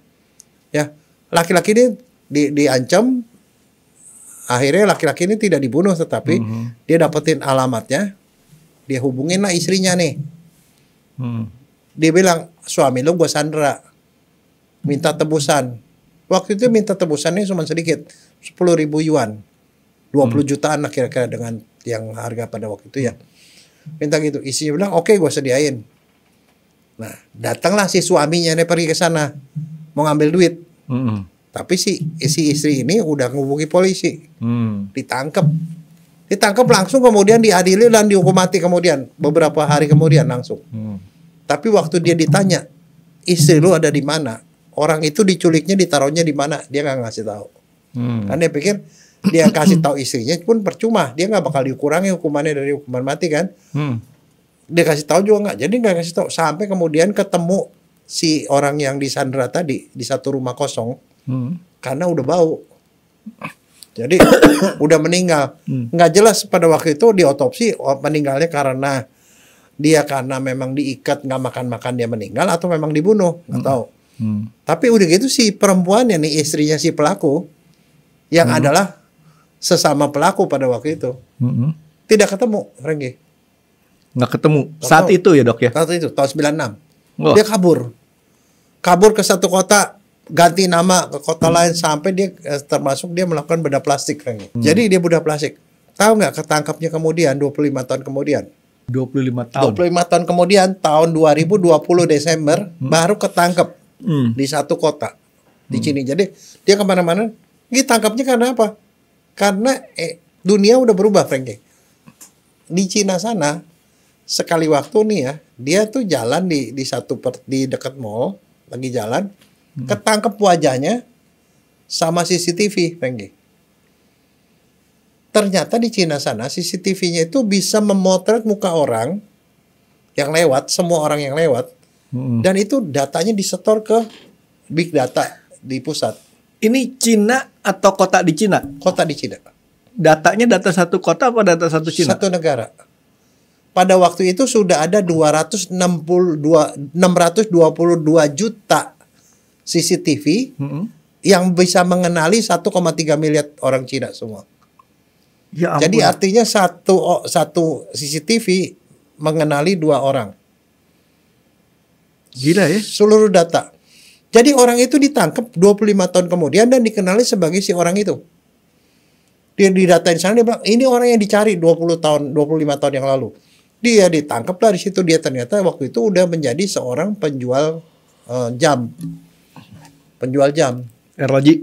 Ya, laki-laki ini diancam. Akhirnya laki-laki ini tidak dibunuh, tetapi dia dapetin alamatnya. Dia hubungin lah istrinya nih. Dia bilang, suami lo gue sandra, minta tebusan. Waktu itu minta tebusannya cuma sedikit, 10.000 yuan, 20 jutaan lah kira-kira dengan yang harga pada waktu itu ya. Minta gitu, istrinya bilang oke, gue sediain. Nah datanglah si suaminya nih pergi ke sana mau ngambil duit, tapi si istri ini udah ngehubungi polisi, ditangkap langsung, kemudian diadili dan dihukum mati kemudian beberapa hari kemudian langsung. Tapi waktu dia ditanya, istri lu ada di mana? Orang itu diculiknya, ditaruhnya di mana? Dia nggak ngasih tahu. Kan dia pikir dia kasih tahu istrinya pun percuma, dia nggak bakal dikurangi hukumannya dari hukuman mati kan? Dia kasih tahu juga nggak, jadi nggak kasih tahu sampai kemudian ketemu si orang yang disandra tadi di satu rumah kosong, karena udah bau. Jadi udah meninggal, nggak jelas pada waktu itu diotopsi meninggalnya karena memang diikat nggak makan dia meninggal atau memang dibunuh, nggak tahu. Tapi udah gitu si perempuannya nih, istrinya si pelaku, yang adalah sesama pelaku pada waktu itu, tidak ketemu, Franky. Nggak ketemu. Saat itu ya dok ya? Saat itu, tahun 96. Dia kabur ke satu kota, ganti nama ke kota lain, sampai dia termasuk dia melakukan bedah plastik, Franky. Jadi dia bedah plastik. Tahu nggak ketangkapnya kemudian 25 tahun kemudian? 25 tahun. 25 tahun kemudian, tahun 2020 Desember baru ketangkep di satu kota di sini. Jadi dia kemana-mana. Ditangkapnya karena apa? Karena dunia udah berubah, Franky. Di Cina sana sekali waktu nih ya, dia tuh jalan di dekat mall, lagi jalan, ketangkep wajahnya sama CCTV, Franky. Ternyata di Cina sana CCTV-nya itu bisa memotret muka orang yang lewat, semua orang yang lewat, dan itu datanya disetor ke big data di pusat. Ini Cina atau kota di Cina? Kota di Cina. Datanya data satu kota apa data satu Cina? Satu negara. Pada waktu itu sudah ada 622 juta CCTV yang bisa mengenali 1,3 miliar orang Cina semua. Ya ampun. Jadi artinya satu CCTV mengenali 2 orang. Gila ya. Seluruh data. Jadi orang itu ditangkap 25 tahun kemudian dan dikenali sebagai si orang itu. Dia didatain sana, dia bilang ini orang yang dicari 25 tahun yang lalu. Dia ditangkap lah di situ. Dia ternyata waktu itu udah menjadi seorang penjual jam. Penjual jam. Erloji.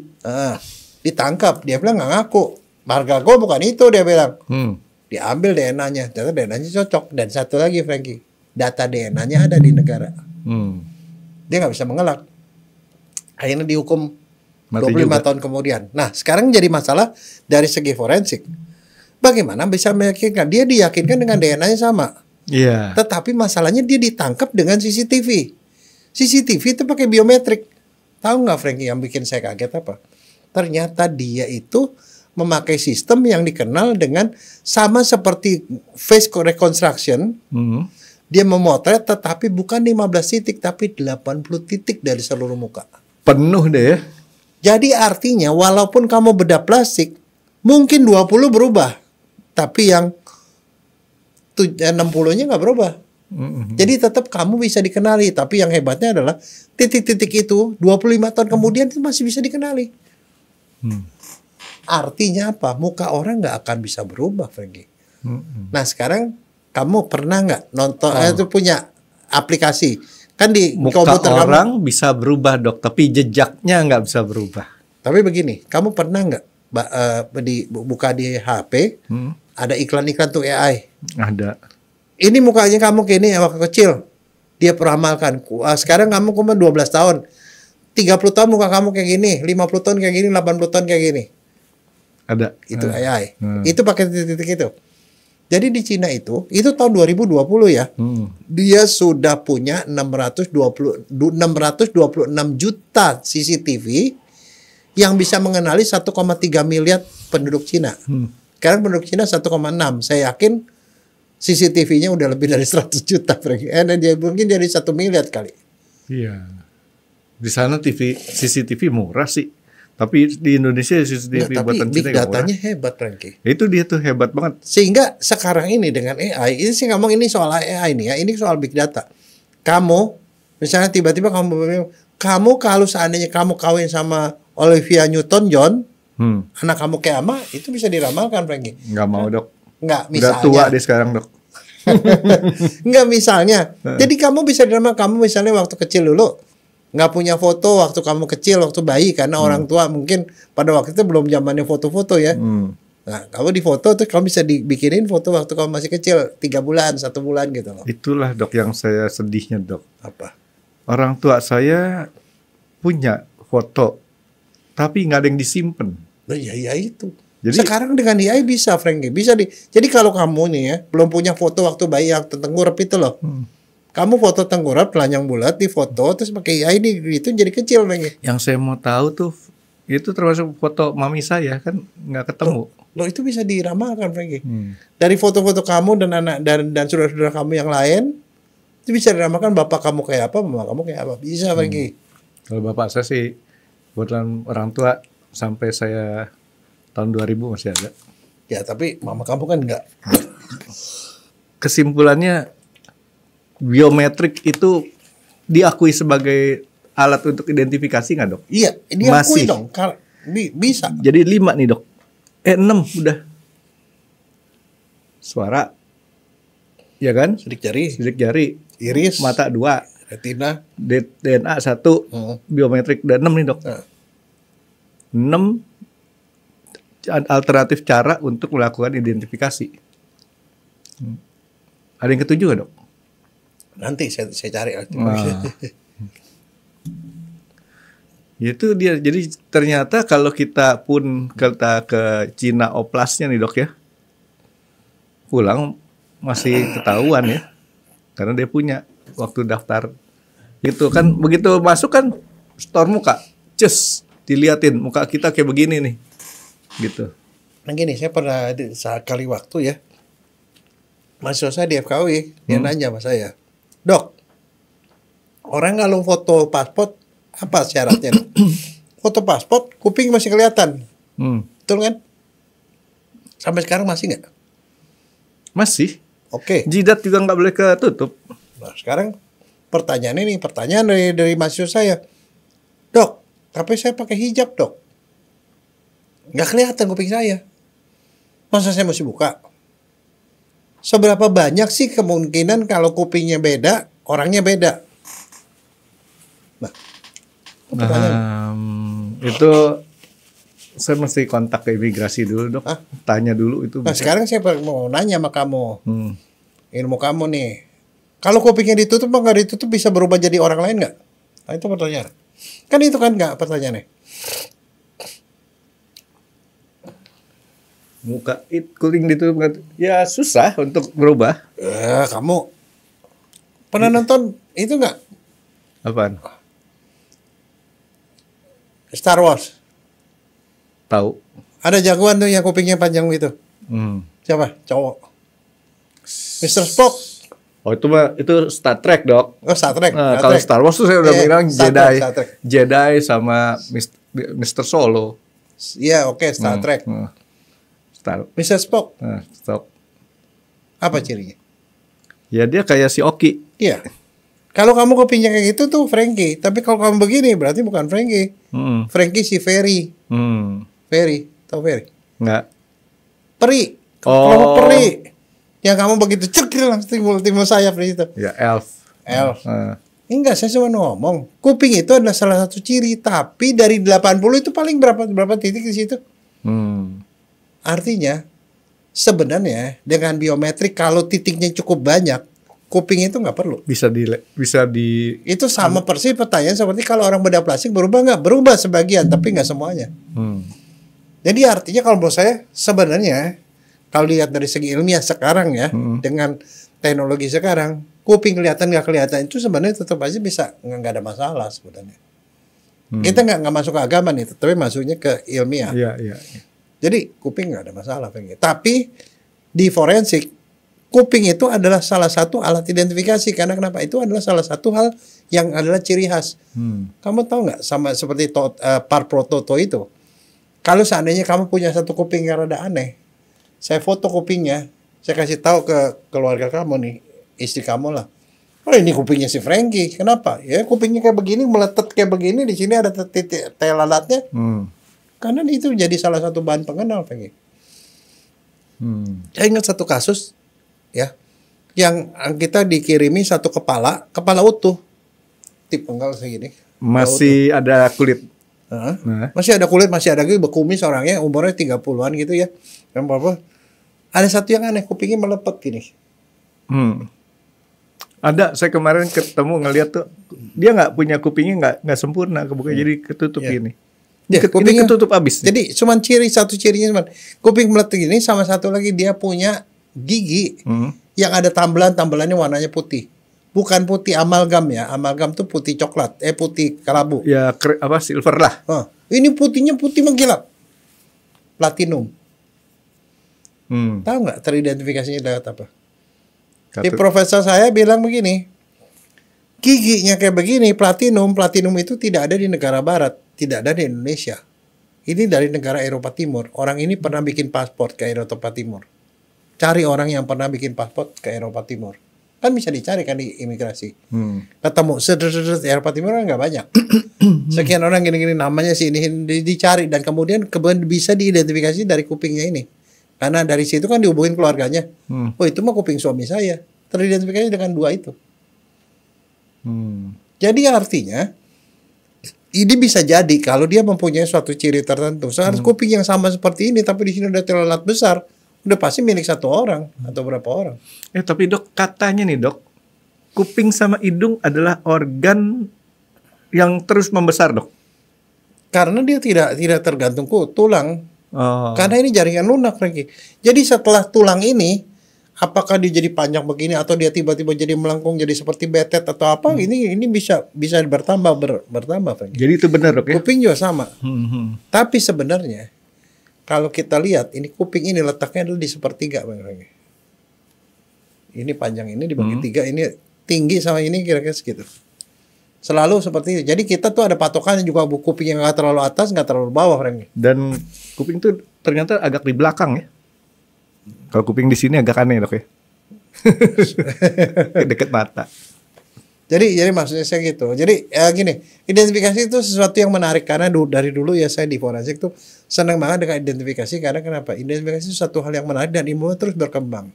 Ditangkap. Dia bilang nggak ngaku. Harga gue bukan itu, dia bilang. Diambil DNA-nya. Ternyata DNA-nya cocok. Dan satu lagi, Franky, data DNA-nya ada di negara. Dia nggak bisa mengelak. Akhirnya dihukum 25 tahun kemudian. Nah, sekarang jadi masalah dari segi forensik. Bagaimana bisa meyakinkan? Dia diyakinkan dengan DNA-nya sama. Iya. Tetapi masalahnya dia ditangkap dengan CCTV. CCTV itu pakai biometrik. Tahu nggak, Franky, yang bikin saya kaget apa? Ternyata dia itu memakai sistem yang dikenal dengan sama seperti face reconstruction. Dia memotret tetapi bukan 15 titik tapi 80 titik dari seluruh muka. Penuh deh ya. Jadi artinya walaupun kamu bedah plastik mungkin 20 berubah, tapi yang 60-nya nggak berubah. Jadi tetap kamu bisa dikenali, tapi yang hebatnya adalah titik-titik itu 25 tahun kemudian itu masih bisa dikenali. Artinya apa? Muka orang nggak akan bisa berubah, Franky. Nah sekarang kamu pernah nggak nonton itu punya aplikasi kan di muka komputer orang kamu bisa berubah dok, tapi jejaknya nggak bisa berubah. Tapi begini, kamu pernah nggak buka di HP ada iklan-iklan tuh AI? Ada. Ini mukanya kamu kayak ini waktu kecil dia peramalkan. Sekarang kamu 12 tahun, 30 tahun muka kamu kayak gini, 50 tahun kayak gini, 80 tahun kayak gini. Ada. Itu AI. Itu pakai titik-titik itu. Jadi di Cina itu tahun 2020 ya. Dia sudah punya 626 juta CCTV yang bisa mengenali 1,3 miliar penduduk Cina. Sekarang penduduk Cina 1,6. Saya yakin CCTV-nya udah lebih dari 100 juta. Dan dia mungkin jadi 1 miliar kali. Iya. Di sana CCTV murah sih. Tapi di Indonesia CCTV buatan Cina big datanya hebat, Franky. Itu dia tuh hebat banget. Sehingga sekarang ini dengan AI, ini sih ngomong ini soal AI nih ya, ini soal big data. Kamu, misalnya tiba-tiba kamu kalau seandainya kamu kawin sama Olivia Newton-John, anak kamu kayak ama, itu bisa diramalkan, Franky. Nggak mau dok. Nggak, misalnya. Udah tua deh sekarang dok. Nggak, misalnya. Jadi kamu bisa diramal, kamu misalnya waktu kecil dulu nggak punya foto waktu kamu kecil, waktu bayi, karena orang tua mungkin pada waktu itu belum zamannya foto-foto ya. Nah, kamu di foto tuh kamu bisa dibikinin foto waktu kamu masih kecil, 3 bulan, 1 bulan gitu loh. Itulah dok yang saya sedihnya dok. Apa? Orang tua saya punya foto, tapi nggak ada yang disimpan. Nah, ya itu. Jadi, sekarang dengan AI bisa, Franky, bisa jadi kalau kamu nih ya belum punya foto waktu bayi yang tengkurap itu loh. Kamu foto tengkurap telanjang bulat di foto terus pakai AI itu jadi kecil lagi. Yang saya mau tahu tuh itu termasuk foto mami saya kan nggak ketemu. Loh itu bisa diramalkan, Franky. Dari foto-foto kamu dan anak dan saudara-saudara kamu yang lain itu bisa diramalkan, bapak kamu kayak apa, mama kamu kayak apa. Bisa, Franky. Kalau bapak saya sih kebetulan orang tua sampai saya tahun 2000 masih ada. Ya, tapi mama kamu kan enggak. Kesimpulannya biometrik itu diakui sebagai alat untuk identifikasi nggak, Dok? Iya, diakui Masih. dong. Bisa. Jadi 5 nih, Dok. 6 udah. Suara. Ya kan? Sidik jari, Iris, mata 2, retina, DNA 1, biometrik udah 6 nih, Dok. 6 alternatif cara untuk melakukan identifikasi. Ada yang ketujuh nggak, Dok? Nanti saya cari. Itu dia. Jadi ternyata kalau kita ke Cina oplasnya nih, Dok, ya, pulang masih ketahuan ya, karena dia punya waktu daftar itu kan, begitu masuk kan store muka, diliatin muka kita kayak begini nih, gitu. Nah gini, saya pernah sekali waktu ya, mahasiswa saya di FKUI, dia nanya sama saya, Dok, orang kalau foto paspor apa syaratnya? Foto paspor, kuping masih kelihatan, betul kan? Sampai sekarang masih nggak? Masih. Oke. Jidat juga nggak boleh ketutup. Nah sekarang pertanyaan dari mahasiswa saya, Dok, tapi saya pakai hijab, Dok, nggak kelihatan kuping saya. Masa saya mesti buka? Seberapa banyak sih kemungkinan kalau kupingnya beda, orangnya beda? Nah, itu saya mesti kontak ke imigrasi dulu, Dok. Tanya dulu itu. Nah, sekarang saya mau nanya sama kamu, ilmu kamu nih. Kalau kupingnya ditutup, nggak ditutup bisa berubah jadi orang lain nggak? Nah, itu pertanyaan. Kan itu kan nggak pertanyaannya. Muka kuning ditutup, ya susah untuk berubah. Kamu pernah nonton itu nggak? Apaan? Star Wars. Tahu. Ada jagoan tuh yang kupingnya panjang gitu. Siapa? Cowok. Mr. Spock. Oh itu Star Trek, Dok. Oh, Star Trek. Kalau Star Wars tuh saya udah bilang Jedi. Star Trek. Jedi sama Mr. Solo. Iya, oke, Star Trek. Mr. Spock. Spock. Apa cirinya? Ya dia kayak si Oki. Iya. Kalau kamu kupingnya kayak gitu tuh Frankie. Tapi kalau kamu begini berarti bukan Frankie. Frankie si Ferry. Ferry, tahu Ferry? Enggak. Peri. Kamu peri. Yang kamu begitu cekil langsung timbul sayap di situ. Ya, elf. Enggak, saya cuma ngomong. Kuping itu adalah salah satu ciri, tapi dari 80 itu paling berapa titik di situ? Artinya sebenarnya dengan biometrik kalau titiknya cukup banyak, kuping itu nggak perlu. Bisa di itu sama persis pertanyaan seperti kalau orang bedah plastik berubah nggak? Berubah sebagian, tapi nggak semuanya. Jadi artinya kalau menurut saya sebenarnya kalau lihat dari segi ilmiah sekarang ya, dengan teknologi sekarang, kuping kelihatan nggak kelihatan itu sebenarnya tetap aja bisa, nggak ada masalah sebenarnya. Kita nggak masuk ke agama nih, tapi masuknya ke ilmiah. Iya. Jadi kuping nggak ada masalah, tapi di forensik kuping itu adalah salah satu alat identifikasi karena kenapa? Itu adalah salah satu hal yang adalah ciri khas. Kamu tahu nggak sama seperti Parpro Toto itu? Kalau seandainya kamu punya satu kuping yang rada aneh, saya foto kupingnya, saya kasih tahu ke keluarga kamu nih, istri kamu lah. Oh ini kupingnya si Frankie, kenapa? Ya kupingnya kayak begini, meletet kayak begini, di sini ada titik lalatnya. Karena itu jadi salah satu bahan pengenal, Frankie. Saya ingat satu kasus, ya, yang kita dikirimi satu kepala utuh, tip penggal segini. Masih ada kulit. Masih ada kulit, masih ada bekumis orangnya, umurnya 30-an gitu ya. Dan ada satu yang aneh, kupingnya melepet gini. Ada, saya kemarin ketemu ngeliat tuh, dia nggak punya kupingnya nggak sempurna, kebuka jadi ketutup gini. Ya, kupingnya ketutup abis. Jadi satu cirinya cuman kuping meletet gini, sama satu lagi dia punya gigi yang ada tambelannya warnanya putih. Bukan putih amalgam ya, amalgam tuh putih coklat, putih kelabu. Ya silver lah. Ini putihnya putih mengkilap, platinum. Tahu nggak teridentifikasinya lewat apa? Di profesor saya bilang begini, Giginya kayak begini, platinum itu tidak ada di negara barat, tidak ada di Indonesia. Ini dari negara Eropa Timur. Orang ini pernah bikin paspor ke Eropa Timur. Cari orang yang pernah bikin paspor ke Eropa Timur. Kan bisa dicari kan di imigrasi. Ketemu Eropa Timur kan nggak banyak. Sekian orang gini-gini namanya sih ini dicari dan kemudian bisa diidentifikasi dari kupingnya ini. Karena dari situ kan dihubungin keluarganya. Oh itu mah kuping suami saya. Teridentifikasi dengan 2 itu. Jadi artinya ini bisa jadi kalau dia mempunyai suatu ciri tertentu. Seharusnya kuping yang sama seperti ini tapi di sini ada telolet besar, udah pasti milik 1 orang atau berapa orang. Tapi dok, katanya nih dok, kuping sama hidung adalah organ yang terus membesar dok. Karena dia tidak tergantung tulang. Karena ini jaringan lunak lagi. Jadi setelah tulang ini, apakah dia jadi panjang begini atau dia tiba-tiba jadi melengkung jadi seperti betet atau apa? Ini bisa bertambah. Franky. Jadi itu benar dok ya? Kuping juga sama. Tapi sebenarnya kalau kita lihat ini kuping ini letaknya adalah di sepertiga, Bang Franky. Ini panjang ini dibagi 3, ini tinggi sama ini kira-kira segitu. Selalu seperti itu. Jadi kita tuh ada patokannya juga, kuping yang nggak terlalu atas, nggak terlalu bawah, Franky. Dan kuping itu ternyata agak di belakang ya. Kalau kuping di sini agak aneh dok ya. Deket mata. Jadi maksudnya saya gitu. Jadi gini, identifikasi itu sesuatu yang menarik karena dari dulu ya saya di forensik tuh senang banget dengan identifikasi karena kenapa? Identifikasi itu satu hal yang menarik dan ilmu terus berkembang.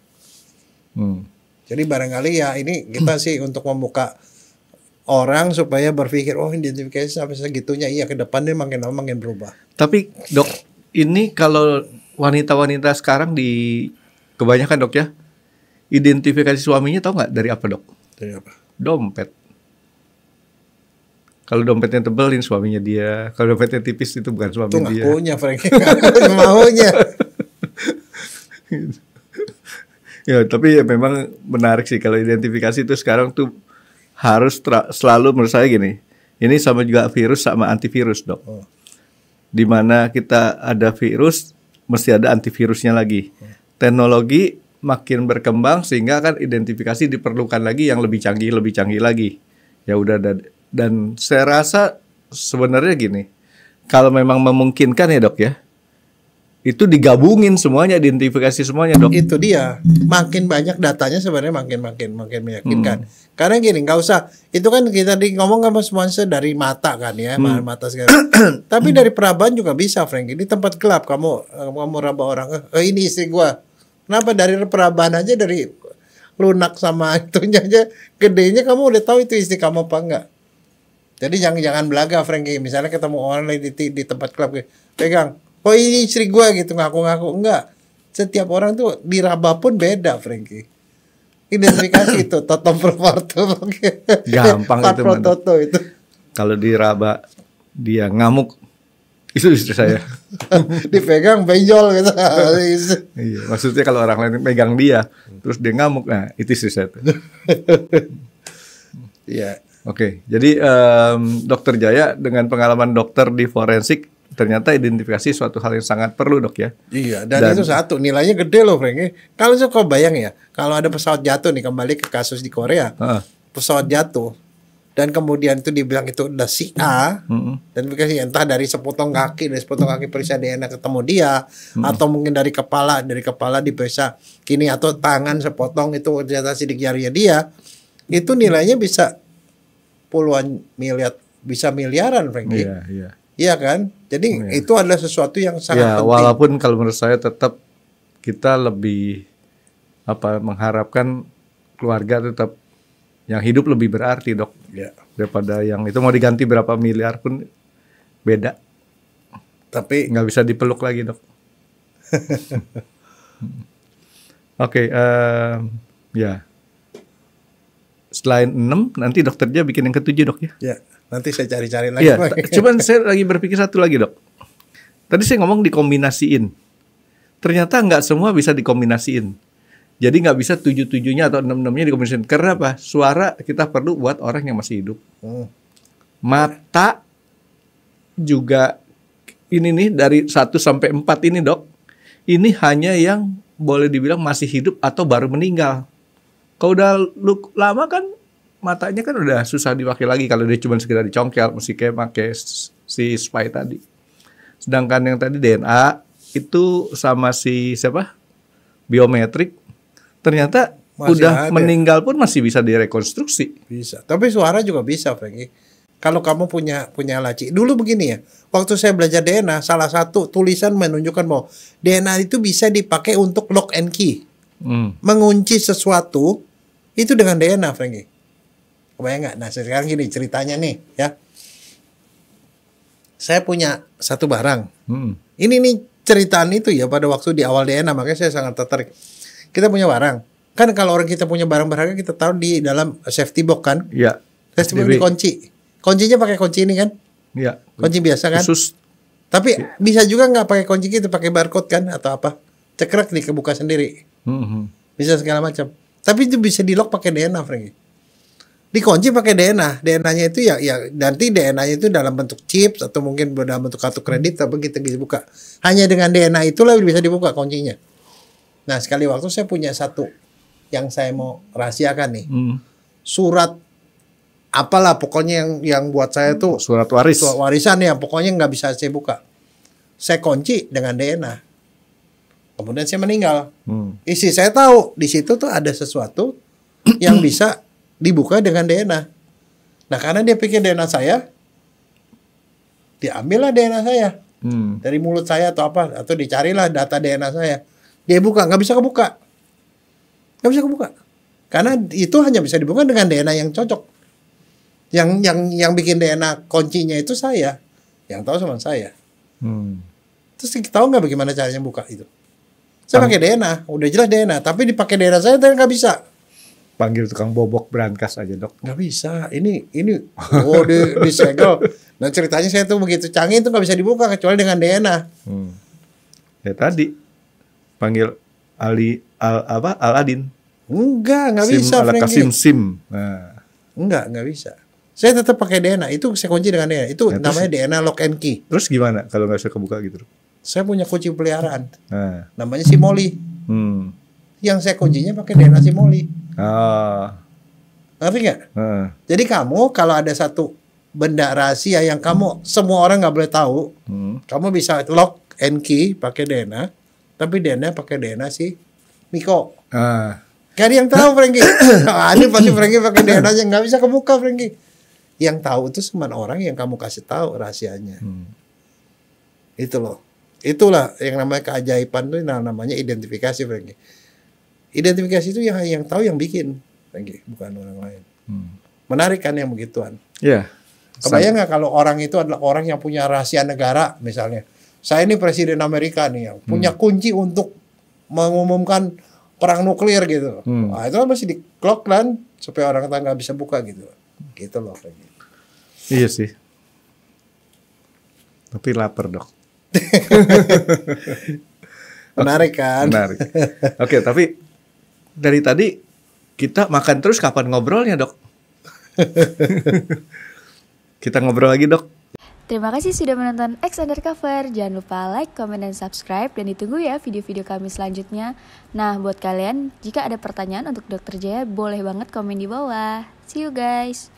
Jadi barangkali ya ini kita sih untuk membuka orang supaya berpikir identifikasi sampai segitunya, iya ke depannya makin lama makin berubah. Tapi dok, ini kalau wanita-wanita sekarang kebanyakan dok ya, identifikasi suaminya tahu nggak dari apa dok? Dari apa? Dompet. Kalau dompetnya tebal ini suaminya dia, kalau dompetnya tipis itu bukan suami dia. Itu ngakunya Franky, maunya. Ya tapi ya memang menarik sih kalau identifikasi itu sekarang tuh harus selalu menurut saya gini. Ini sama juga virus sama antivirus dok. Dimana kita ada virus mesti ada antivirusnya lagi. Teknologi makin berkembang sehingga kan identifikasi diperlukan lagi yang lebih canggih lagi. Ya udah dan saya rasa sebenarnya gini. Kalau memang memungkinkan ya dok ya, itu digabungin semuanya, identifikasi semuanya dok. Itu dia, makin banyak datanya sebenarnya makin meyakinkan. Karena gini, nggak usah, itu kan kita ngomong sama sponsor dari mata kan ya, mata segala. Tapi dari perabaan juga bisa, Frank. Di tempat gelap kamu raba orang, ini istri gua. Kenapa dari perabaan aja, dari lunak sama itunya aja, gedenya kamu udah tahu itu istri kamu apa enggak. Jadi jangan belaga, Frank. Misalnya ketemu orang di tempat gelap, pegang. Oh ini istri gue gitu, ngaku-ngaku. Enggak. Setiap orang tuh diraba pun beda, Franky. Identifikasi itu, totom proporto. Gampang itu. Toto itu. Kalau diraba, dia ngamuk. Itu istri saya. Dipegang, benjol gitu. Iya, maksudnya kalau orang lain megang dia, terus dia ngamuk. Nah, itu istri saya. Iya. Oke, jadi Dokter Jaya dengan pengalaman dokter di forensik, ternyata identifikasi suatu hal yang sangat perlu dok ya. Iya, dan itu satu nilainya gede loh Frank. Kalau kau bayang ya, kalau ada pesawat jatuh nih, kembali ke kasus di Korea, pesawat jatuh dan kemudian itu dibilang itu udah si A, dan dikasih entah dari sepotong kaki periksa DNA ketemu dia, atau mungkin dari kepala diperiksa kini atau tangan sepotong itu ternyata sidik jarinya dia, itu nilainya bisa puluhan miliar, bisa miliaran Frank. Iya. Iya kan? Jadi itu adalah sesuatu yang sangat penting. Walaupun kalau menurut saya tetap kita lebih mengharapkan keluarga tetap yang hidup lebih berarti dok. Daripada yang itu mau diganti berapa miliar pun beda. Tapi nggak bisa dipeluk lagi dok. Oke, ya. Selain 6 nanti dokter dia bikin yang ke-7 dok ya. Ya. Nanti saya cari-cari lagi. Iya, cuman saya lagi berpikir satu lagi dok. Tadi saya ngomong dikombinasiin. Ternyata nggak semua bisa dikombinasiin. Jadi nggak bisa 7-7-nya atau 6-6-nya dikombinasiin. Karena apa? Suara kita perlu buat orang yang masih hidup. Mata juga ini nih dari 1 sampai 4 ini dok. Ini hanya yang boleh dibilang masih hidup atau baru meninggal. Kalau udah lama kan matanya kan udah susah dipakai lagi kalau dia cuma sekedar dicongkel, mesti kayak pakai si spy tadi. Sedangkan yang tadi DNA itu sama si siapa? Biometrik ternyata masih udah ada. Meninggal pun masih bisa direkonstruksi. Bisa. Tapi suara juga bisa, Franky. Kalau kamu punya laci. Dulu begini ya. Waktu saya belajar DNA, salah satu tulisan menunjukkan bahwa DNA itu bisa dipakai untuk lock and key. Mengunci sesuatu itu dengan DNA, Franky. Kebayang nggak? Nah, sekarang gini ceritanya nih, ya. Saya punya satu barang. Ini nih ceritaan itu ya pada waktu di awal DNA, makanya saya sangat tertarik. Kita punya barang. Kan kalau orang kita punya barang berharga kita taruh di dalam safety box kan? Iya. Safety box dikunci. Kuncinya pakai kunci ini kan? Iya. Kunci biasa kan? Khusus. Tapi bisa juga nggak pakai kunci gitu, pakai barcode kan atau apa? Cekrek nih kebuka sendiri. Bisa segala macam. Tapi itu bisa di lock pakai DNA, Franky. Dikunci pakai DNA. DNA-nya itu ya nanti DNA-nya itu dalam bentuk chips atau mungkin dalam bentuk kartu kredit atau begitu dibuka. Hanya dengan DNA itulah bisa dibuka kuncinya. Nah, sekali waktu saya punya satu yang saya mau rahasiakan nih. Surat apalah pokoknya yang buat saya tuh surat waris. Surat warisan ya, pokoknya nggak bisa saya buka. Saya kunci dengan DNA. Kemudian saya meninggal. Isi saya tahu di situ tuh ada sesuatu yang bisa dibuka dengan DNA. Nah, karena dia pikir DNA saya, diambillah DNA saya dari mulut saya atau apa, atau dicarilah data DNA saya. Dia buka, nggak bisa kebuka. Nggak bisa kebuka. Karena itu hanya bisa dibuka dengan DNA yang cocok. Yang bikin DNA kuncinya itu saya. Yang tahu cuma saya. Terus tahu nggak bagaimana caranya buka itu? Saya pakai DNA, udah jelas DNA. Tapi dipakai DNA saya nggak bisa. Panggil tukang bobok berangkas aja, Dok. Nggak bisa. Ini disegel. Nah, ceritanya saya tuh begitu canggih itu nggak bisa dibuka kecuali dengan DNA. Ya tadi panggil Aladin. Nggak bisa. SIM. Nah. Nggak bisa. Saya tetap pakai DNA. Itu saya kunci dengan DNA. Itu nah, namanya DNA lock and key. Terus gimana kalau nggak bisa kebuka gitu? Saya punya kunci peliharaan. Namanya si Molly. Yang saya kuncinya pakai DNA si Molly. Ngerti nggak? Jadi kamu kalau ada satu benda rahasia yang kamu semua orang nggak boleh tahu, kamu bisa lock and key pakai DNA. Tapi DNA pakai DNA si Miko. Gak ada yang tahu, Franky. Ini pasti Franky pakai DNA-nya, nggak bisa kebuka, Franky. Yang tahu itu cuma orang yang kamu kasih tahu rahasianya. Itu loh. Itulah yang namanya keajaiban tuh, namanya identifikasi, Franky. Identifikasi itu yang tahu yang bikin, Franky, bukan orang lain. Menarik kan yang begituan. Iya. Kebayang nggak kalau orang itu adalah orang yang punya rahasia negara, misalnya. Saya ini presiden Amerika nih yang punya kunci untuk mengumumkan perang nuklir gitu. Nah, itu kan masih di-clock kan supaya orang nggak bisa buka gitu. Gitu loh. Iya sih. Tapi lapar, Dok. Menarik kan? Menarik. Oke, tapi dari tadi kita makan terus, kapan ngobrolnya, Dok? Kita ngobrol lagi, Dok. Terima kasih sudah menonton X Undercover. Jangan lupa like, comment, dan subscribe. Dan ditunggu ya video-video kami selanjutnya. Nah, buat kalian, jika ada pertanyaan untuk Dr. Jaya, boleh banget komen di bawah. See you guys.